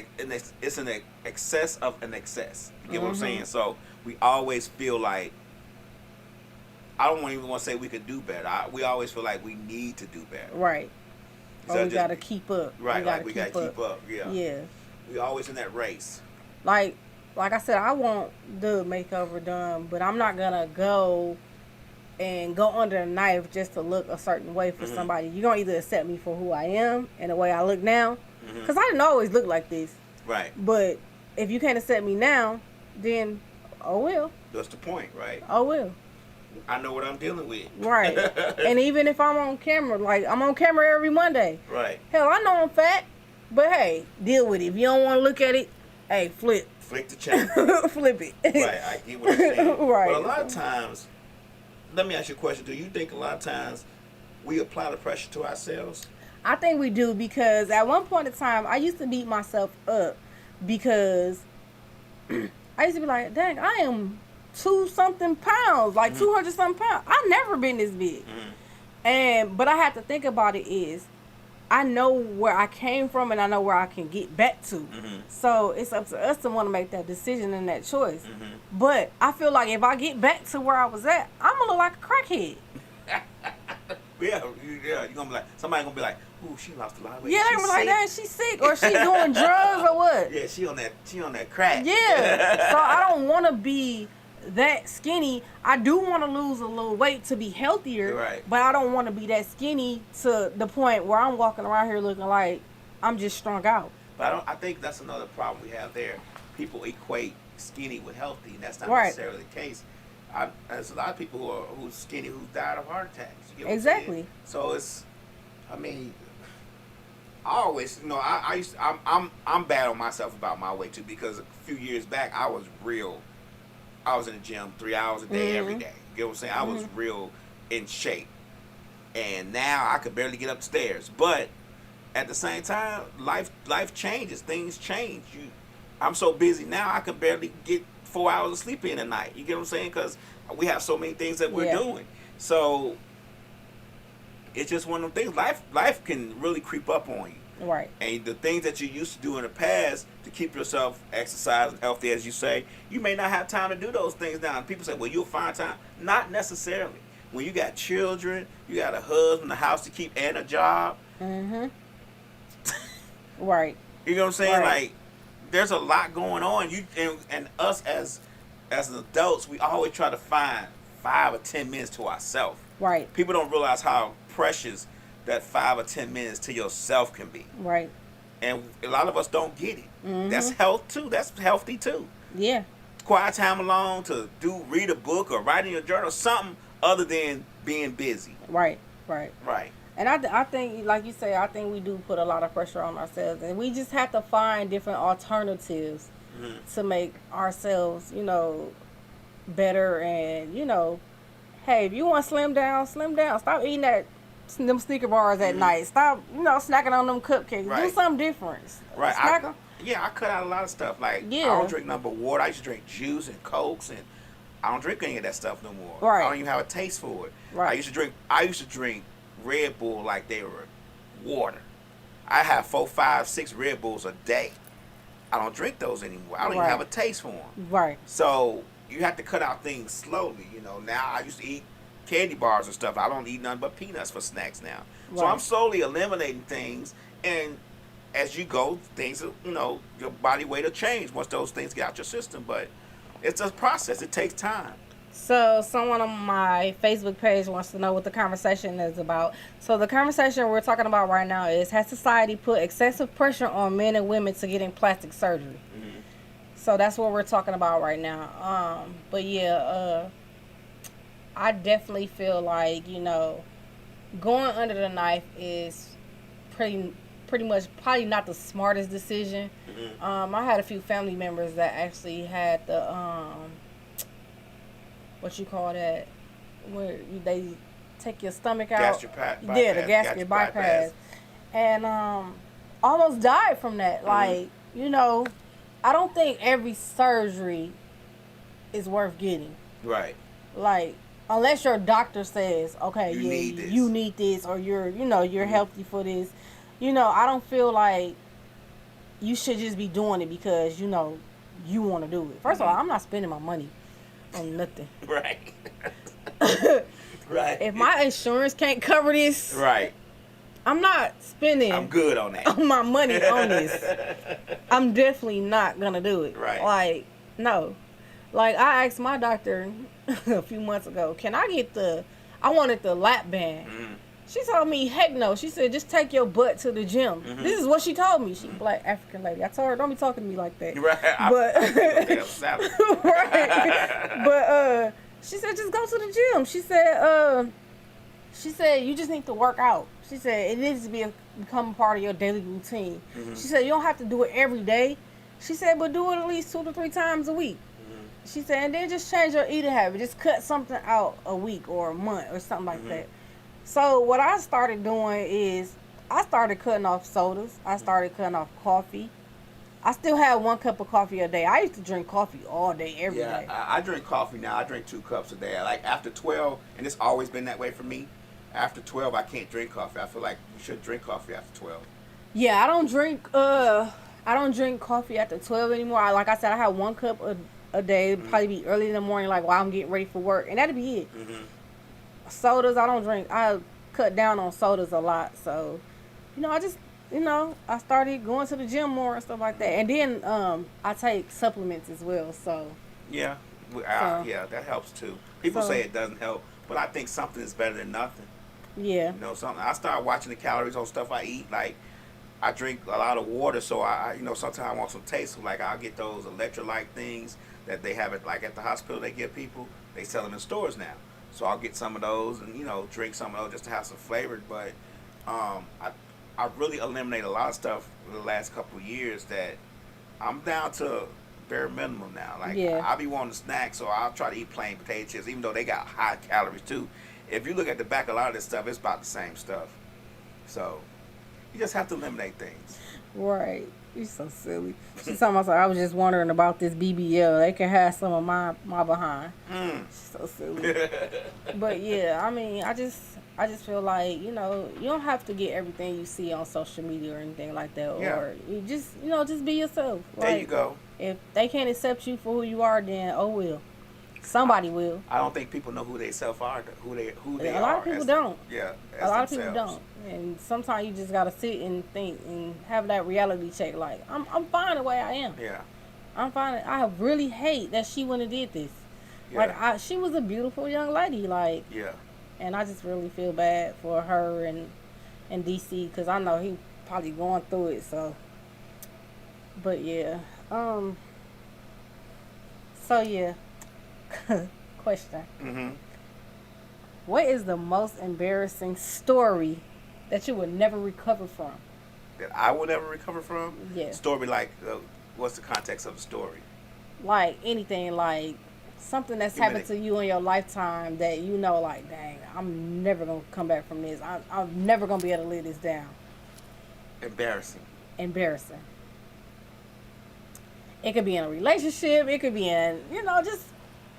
excess of an excess. You get what I'm saying? So we always feel like, I don't even want to say we could do better. We always feel like we need to do better. Right. So we got to keep up. Right, we got to keep up. Yeah. Yeah. We always in that race. Like I said, I want the makeover done, but I'm not going to go under a knife just to look a certain way for somebody. You're going to either accept me for who I am and the way I look now, because I didn't always look like this. Right. But if you can't accept me now, then, oh well. That's the point, right? Oh well. I know what I'm dealing with. Right. And even if I'm on camera, like I'm on camera every Monday. Right. Hell, I know I'm fat, but hey, deal with it. If you don't want to look at it, hey, flick the channel. Flip it. Right, I get what you're saying. Right. But a lot of times, let me ask you a question. Do you think a lot of times we apply the pressure to ourselves? I think we do, because at one point in time, I used to beat myself up because I used to be like, dang, I am 2-something pounds, like 200-something pounds. I've never been this big. But I had to think about it is, I know where I came from and I know where I can get back to. So it's up to us to want to make that decision and that choice. But I feel like if I get back to where I was at, I'm going to look like a crackhead. Yeah, you're going to be like, somebody going to be like, ooh, she lost a lot of weight. Yeah, they're going to be like, dang, she's sick, or she doing drugs or what. Yeah, she on that crack. Yeah. So I don't want to be that skinny. I do want to lose a little weight to be healthier, right? But I don't want to be that skinny to the point where I'm walking around here looking like I'm just strung out. But I think that's another problem we have there. People equate skinny with healthy, and that's not right. necessarily the case. There's a lot of people who's skinny who died of heart attacks. You know exactly. So it's, I mean, I always, you know, I'm bad on myself about my weight too, because a few years back I was in the gym 3 hours a day every day. You know what I'm saying? I was real in shape. And now I could barely get upstairs. But at the same time, life changes. Things change. I'm so busy now I can barely get 4 hours of sleep in a night. You get what I'm saying? Because we have so many things that we're doing. So it's just one of them things. Life can really creep up on you. Right. And the things that you used to do in the past to keep yourself exercised and healthy, as you say, you may not have time to do those things now. And people say, well, you'll find time. Not necessarily. When you got children, you got a husband, a house to keep, and a job. Right. You know what I'm saying? Right. Like, there's a lot going on. And us as adults, we always try to find 5 or 10 minutes to ourselves. Right. People don't realize how precious that 5 or 10 minutes to yourself can be. Right. and a lot of us don't get it. That's health too. That's healthy too. Yeah. Quiet time alone to read a book or write in your journal, something other than being busy. Right. And I think, like you say, I think we do put a lot of pressure on ourselves, and we just have to find different alternatives to make ourselves, better. And hey, if you want to slim down. Stop eating them Snicker bars at night. Stop, snacking on them cupcakes. Right. Do something different. Right. I cut out a lot of stuff. Like, I don't drink nothing but water. I used to drink juice and Cokes, and I don't drink any of that stuff no more. Right. I don't even have a taste for it. Right. I used to drink Red Bull like they were water. I have 4, 5, 6 Red Bulls a day. I don't drink those anymore. I don't even have a taste for them. Right. So you have to cut out things slowly. Now I used to eat candy bars and stuff. I don't eat nothing but peanuts for snacks now. Right. So I'm slowly eliminating things, and as you go, things, your body weight will change once those things get out your system. But it's a process. It takes time. So someone on my Facebook page wants to know what the conversation is about. So the conversation we're talking about right now is, has society put excessive pressure on men and women to getting plastic surgery? So that's what we're talking about right now. But yeah, I definitely feel like, going under the knife is pretty much probably not the smartest decision. I had a few family members that actually had the what you call that, where they take your stomach out. Gastric bypass. Yeah, the gastric bypass. And almost died from that. Like, I don't think every surgery is worth getting. Right. Like, unless your doctor says, okay, you need this, or you're healthy for this. I don't feel like you should just be doing it because, you want to do it. First of all, I'm not spending my money on nothing. Right. Right. If my insurance can't cover this, right, I'm not spending. I'm good on that. My money on this. I'm definitely not gonna do it. Right. Like, no. Like, I asked my doctor a few months ago, can I get I wanted the lap band. She told me, heck no. She said, just take your butt to the gym. This is what she told me. She black African lady. I told her, don't be talking to me like that. Right. But right. But she said, just go to the gym. She said you just need to work out. She said it needs to become a part of your daily routine. She said you don't have to do it every day. She said, but do it at least 2 to 3 times a week. She said, and then just change your eating habit. Just cut something out a week or a month or something like that. So what I started doing is I started cutting off sodas. I started cutting off coffee. I still have 1 cup of coffee a day. I used to drink coffee all day, every day. I drink coffee now. I drink 2 cups a day. Like after 12, and it's always been that way for me. After 12, I can't drink coffee. I feel like you should drink coffee after 12. Yeah, I don't drink coffee after 12 anymore. Like I said, I have 1 cup a day. It'd probably be early in the morning, like while I'm getting ready for work, and that'd be it. Sodas, I don't drink. I cut down on sodas a lot. So, I just, I started going to the gym more and stuff like that. And then I take supplements as well. So yeah, that helps too. People say it doesn't help, but I think something is better than nothing. Yeah. Something. I start watching the calories on stuff I eat. Like, I drink a lot of water, so I sometimes I want some taste. So, like, I'll get those electrolyte things that they have at the hospital. They give people. They sell them in stores now. So I'll get some of those and drink some of those just to have some flavor. But I really eliminated a lot of stuff in the last couple of years that I'm down to bare minimum now. Like, I'll be wanting a snack, so I'll try to eat plain potato chips, even though they got high calories too. If you look at the back of a lot of this stuff, it's about the same stuff. So you just have to eliminate things. Right. You're so silly. She's talking about, I was just wondering about this BBL. They can have some of my behind. She's so silly. But yeah, I mean, I just feel like, you don't have to get everything you see on social media or anything like that. Or you just, just be yourself. There you go. If they can't accept you for who you are, then oh well. Somebody will. I don't think people know who they self are, who they are. A lot of people don't. Yeah. A lot of people don't. And sometimes you just gotta sit and think and have that reality check. Like, I'm fine the way I am. Yeah. I'm fine. I really hate that she wouldn't have did this. Yeah. Like, she was a beautiful young lady. Like. Yeah. And I just really feel bad for her and DC, because I know he probably going through it. So But yeah. So yeah. Question. Mm-hmm. What is the most embarrassing story that you would never recover from? That I will never recover from? Yeah. Story like, what's the context of the story? Like anything, like something that's happened to you in your lifetime that you know, like, dang, I'm never going to come back from this. I'm never going to be able to live this down. Embarrassing. Embarrassing. It could be in a relationship. It could be in, just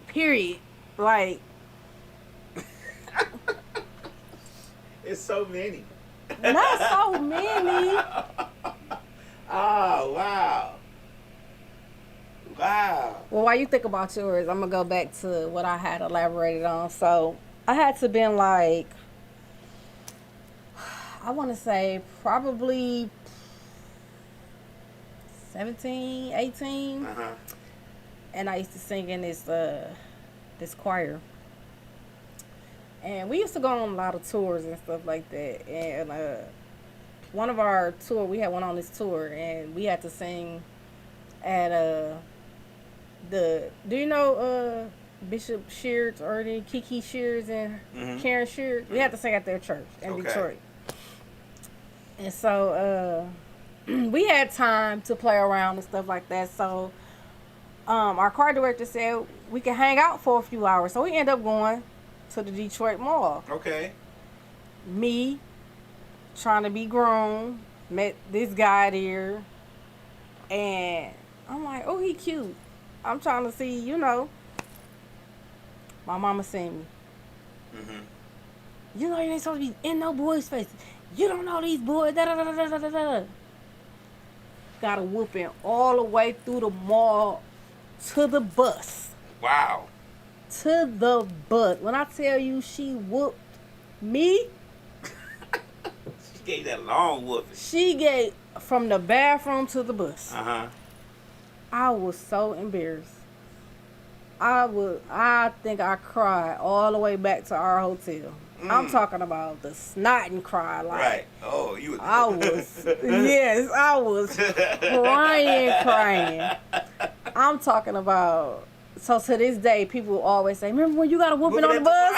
period. Like. It's so many. Not so many. Oh, wow. Wow. Well, while you think about yours, I'm going to go back to what I had elaborated on. So, I had to been like, I want to say probably 17, 18. Uh-huh. And I used to sing in this choir. And we used to go on a lot of tours and stuff like that. And one of our tour, we had went on this tour, and we had to sing at do you know Bishop Shears or Kiki Shears and Karen Shears? We had to sing at their church in Detroit. And so we had time to play around and stuff like that. So our choir director said we could hang out for a few hours. So we ended up going to the Detroit Mall. Okay. Me, trying to be grown, met this guy there, and I'm like, oh, he cute. I'm trying to see, my mama seen me. Mm-hmm. You ain't supposed to be in no boy's face. You don't know these boys. Da, da, da, da, da, da, da. Got a whooping all the way through the mall to the bus. Wow. To the bus. When I tell you she whooped me. She gave that long whooping. She gave from the bathroom to the bus. Uh-huh. I was so embarrassed. I think I cried all the way back to our hotel. I'm talking about the snotting cry. Like, right. Oh, you was... I was crying. I'm talking about... So to this day, people always say, remember when you got a whooping on the bus?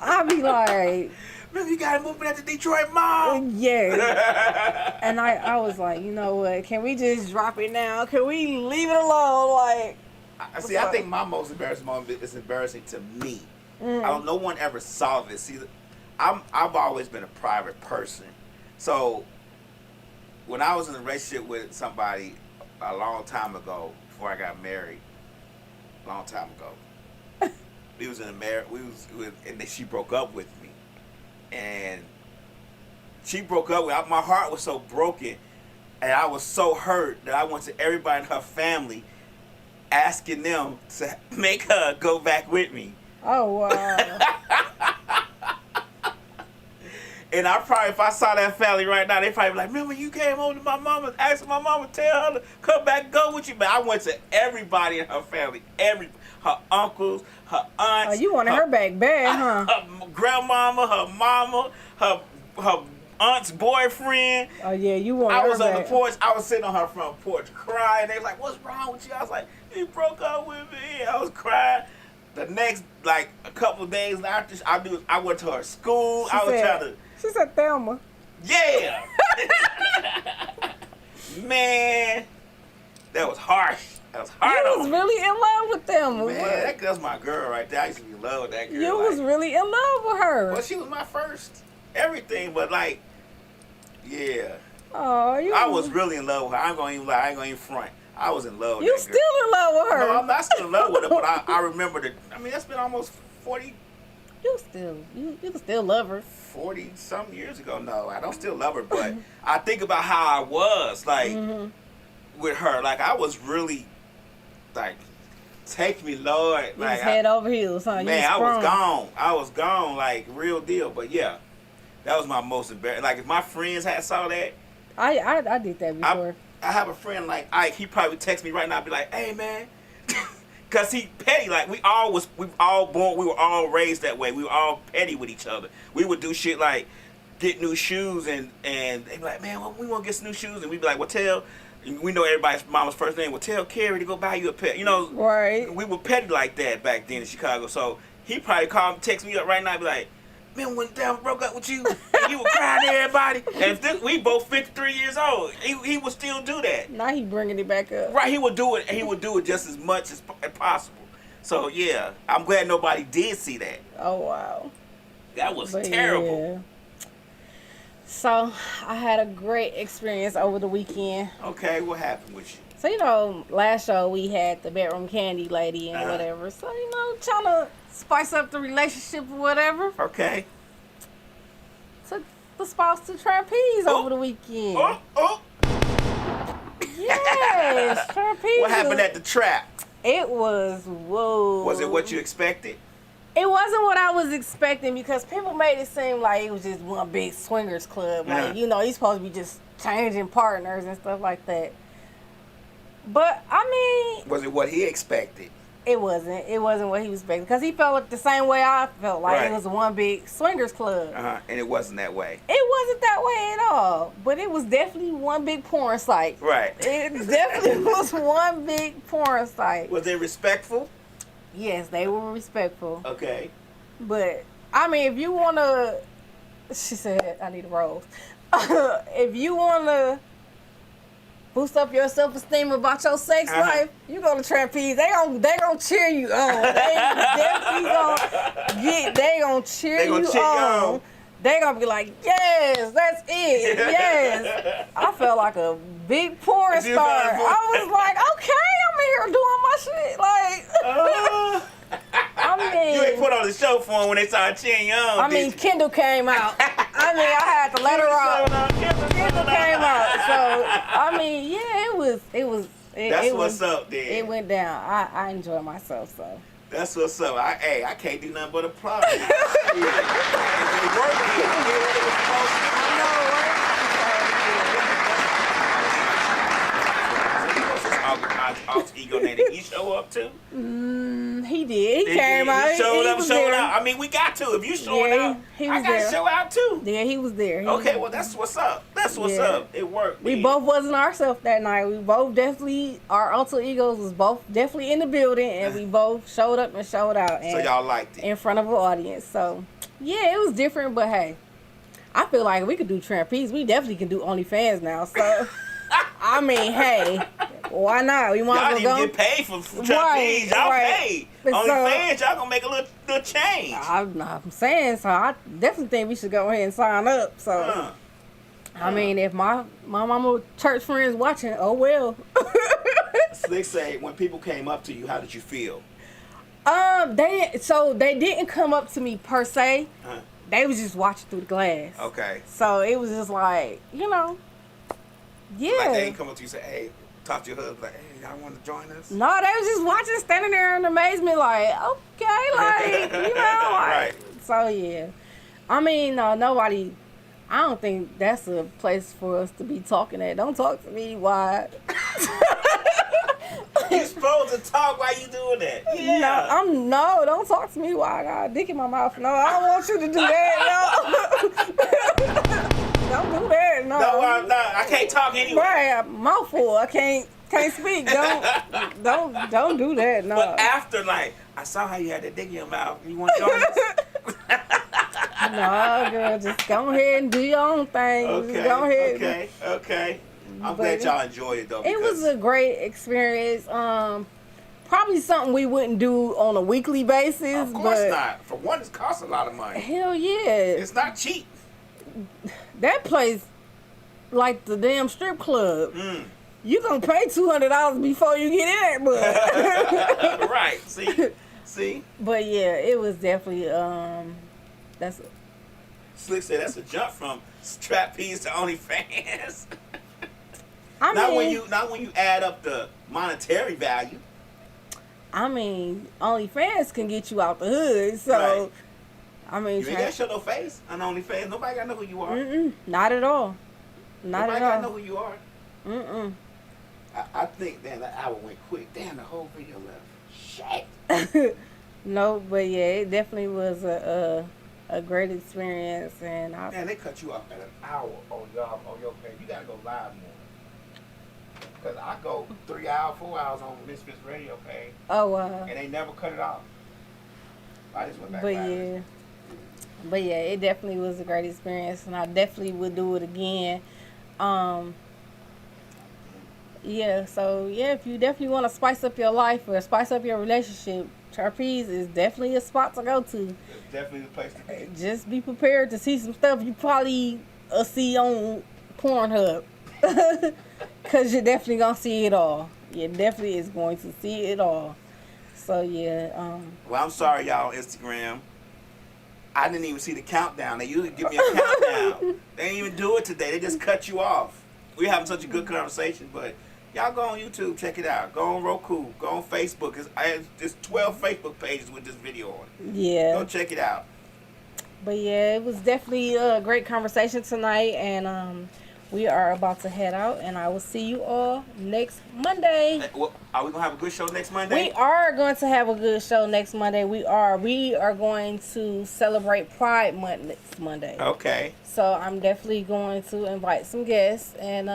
I be like... Remember you got a whooping at the Detroit Mall? Yeah. And I was like, you know what? Can we just drop it now? Can we leave it alone? Like... I think my most embarrassing moment is embarrassing to me. No one ever saw this. See, I've always been a private person. So when I was in a relationship with somebody a long time ago, before I got married, a long time ago, and then she broke up with me, and she broke up with me. My heart was so broken, and I was so hurt that I went to everybody in her family, asking them to make her go back with me. Oh, wow. And I probably, if I saw that family right now, they probably be like, remember you came home to my mama, asking my mama to tell her to come back, go with you. But I went to everybody in her family, her uncles, her aunts. Oh, you wanted her back bad, huh? Her grandmama, her mama, her aunt's boyfriend. Oh, yeah, you wanted her back. I was on the porch. I was sitting on her front porch crying. They was like, what's wrong with you? I was like, he broke up with me. I was crying. The next, a couple of days after, I went to her school. She said, Thelma. Yeah. Man, that was harsh. That was hard. You was really in love with Thelma. Man, that girl's my girl right there. I used to be in love with that girl. You was really in love with her. Well, she was my first everything, but yeah. Oh, I was really in love with her. I ain't gonna even lie. I ain't gonna even front. I was in love with You that girl. still in love with her? No, I'm not still in love with her, but I remember that. I mean, that's been almost 40. You can still love her. 40 some years ago. No, I don't still love her, but I think about how I was with her. I was really take me, Lord. You was head over heels, huh? Man, I was gone, real deal. But yeah, that was my most embarrassing. If my friends had saw that, I did that before. I have a friend like Ike. He probably text me right now and be like, "Hey, man," because he petty. We were all raised that way. We were all petty with each other. We would do shit like get new shoes and they'd be like, "Man, we want to get some new shoes," and we'd be like, "Well, tell we know everybody's mama's first name. Well, tell Carrie to go buy you a pet. You know, right? We were petty like that back then in Chicago. So he probably text me up right now, and be like, "Man, when Devin broke up with you, and you were crying to everybody." And we both 53 years old. He would still do that. Now he bringing it back up. Right, he would do it, and he would do it just as much as possible. So yeah, I'm glad nobody did see that. Oh wow, that was terrible. Yeah. So I had a great experience over the weekend. Okay, what happened with you? So last show we had the bedroom candy lady and whatever. So trying to spice up the relationship or whatever. Okay. Took the spouse to Trapeze over the weekend. Yes, Trapeze. What happened at the trap? It was whoa. Was it what you expected? It wasn't what I was expecting because people made it seem like it was just one big swingers club. Like, you're supposed to be just changing partners and stuff like that. But, I mean... Was it what he expected? It wasn't. It wasn't what he was expecting. Because he felt the same way I felt. Like it was one big swingers club. And it wasn't that way. It wasn't that way at all. But it was definitely one big porn site. Right. It definitely was one big porn site. Was they respectful? Yes, they were respectful. Okay. But, I mean, if you want to... She said, I need a rose. If you want to boost up your self-esteem about your sex life, you go to Trapeze. They gonna cheer you on. They definitely gonna cheer you on. They gonna be like, yes, that's it. Yes. I felt like a big porn star. I was like, okay, I'm here doing my shit. Like, I mean, you ain't put on the show for them when they started cheering you on. I mean, Kendall came out. I mean, I had to let her out. Kendall came out. So, I mean, yeah, That's what's up, then. It went down. I enjoyed myself, so. That's what's up. I can't do nothing but applaud. It worked. Alter ego name. Did he show up too? He did. He came out. He showed out. I mean, we got to. If you showing out, I got to show out too. Yeah, he was there. Well, that's what's up. That's what's up. It worked. We both wasn't ourselves that night. We both definitely, our alter egos was both definitely in the building, and we both showed up and showed out. And so y'all liked it. In front of an audience. So, yeah, it was different, but hey, I feel like we could do Trapeze. We definitely can do OnlyFans now. So, I mean, hey, why not? We want to go. Y'all didn't get paid for Trapeze. Y'all paid. OnlyFans, y'all gonna make a little change. I'm saying, so I definitely think we should go ahead and sign up. So, I mean, if my mama church friends watching, oh well. Slick say, when people came up to you, how did you feel? They didn't come up to me per se. They was just watching through the glass. Okay. So it was just like, yeah. Like they didn't come up to you and say, hey, talk to your husband, like, hey, y'all want to join us? No, they was just watching, standing there in amazement, like, okay, like, like. Right. So yeah. I mean, nobody. I don't think that's a place for us to be talking at. Don't talk to me. Why? You supposed to talk while you doing that. Yeah. Don't talk to me while I got a dick in my mouth. No, I don't want you to do that. No. Don't do that. No. No, I can't talk anyway. Right, mouthful. I can't speak. Don't do that. No. But after, like, I saw how you had that dick in your mouth. You want to join us? No, girl, just go ahead and do your own thing. Okay. Just go ahead. Okay. I'm glad y'all enjoyed it though. It was a great experience. Probably something we wouldn't do on a weekly basis. Of course not. For one, it costs a lot of money. Hell yeah. It's not cheap. That place, like the damn strip club. You gonna pay $200 before you get in it, but right. See. But yeah, it was definitely Slick said that's a jump from Trapeze to OnlyFans. Not when you add up the monetary value. I mean, OnlyFans can get you out the hood, so right. I mean, you ain't gotta show no face on OnlyFans. Nobody gotta know who you are. Not at all. Nobody gotta know who you are. I think that hour went quick. Damn, the whole video left. Shit. No, but yeah, it definitely was a great experience, and man, they cut you off at an hour on your page. You gotta go live more. Because I go 3 hours, 4 hours on Misfits Radio page. Oh, wow. And they never cut it off. I just went back. But yeah, it definitely was a great experience, and I definitely would do it again. Yeah, so yeah, if you definitely want to spice up your life or spice up your relationship, Trapeze is definitely a spot to go to. It's definitely the place to be. Just be prepared to see some stuff you probably see on Pornhub. Because you're definitely going to see it all. You definitely is going to see it all. So, yeah. Well, I'm sorry, y'all, on Instagram. I didn't even see the countdown. They usually give me a countdown. They didn't even do it today. They just cut you off. We're having such a good conversation, but y'all go on YouTube, check it out. Go on Roku, go on Facebook. There's 12 Facebook pages with this video on it. Yeah. Go check it out. But yeah, it was definitely a great conversation tonight, and we are about to head out, and I will see you all next Monday. Well, are we going to have a good show next Monday? We are going to have a good show next Monday. We are going to celebrate Pride Month next Monday. Okay. So I'm definitely going to invite some guests and,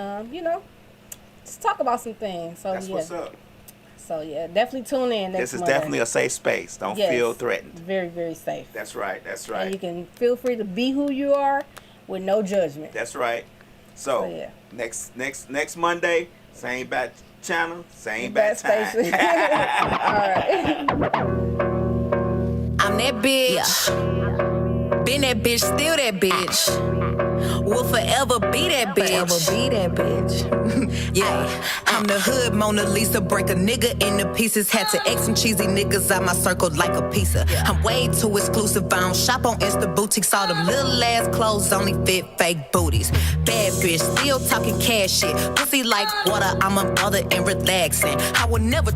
just talk about some things. So, That's what's up. So, yeah, definitely tune in next Monday. This is definitely a safe space. Don't feel threatened. Very, very safe. That's right. That's right. And you can feel free to be who you are with no judgment. That's right. So yeah. Next Monday, same bat channel, same bat time. All right. I'm that bitch. Been that bitch, still that bitch. Will forever be that bitch. Yeah, I'm the hood Mona Lisa. Break a nigga into pieces. Had to X some cheesy niggas out my circle like a pizza. I'm way too exclusive. I don't shop on Insta boutiques. All them little ass clothes only fit fake booties. Bad bitch, still talking cash shit. Pussy like water, I'm a mother and relaxing. I would never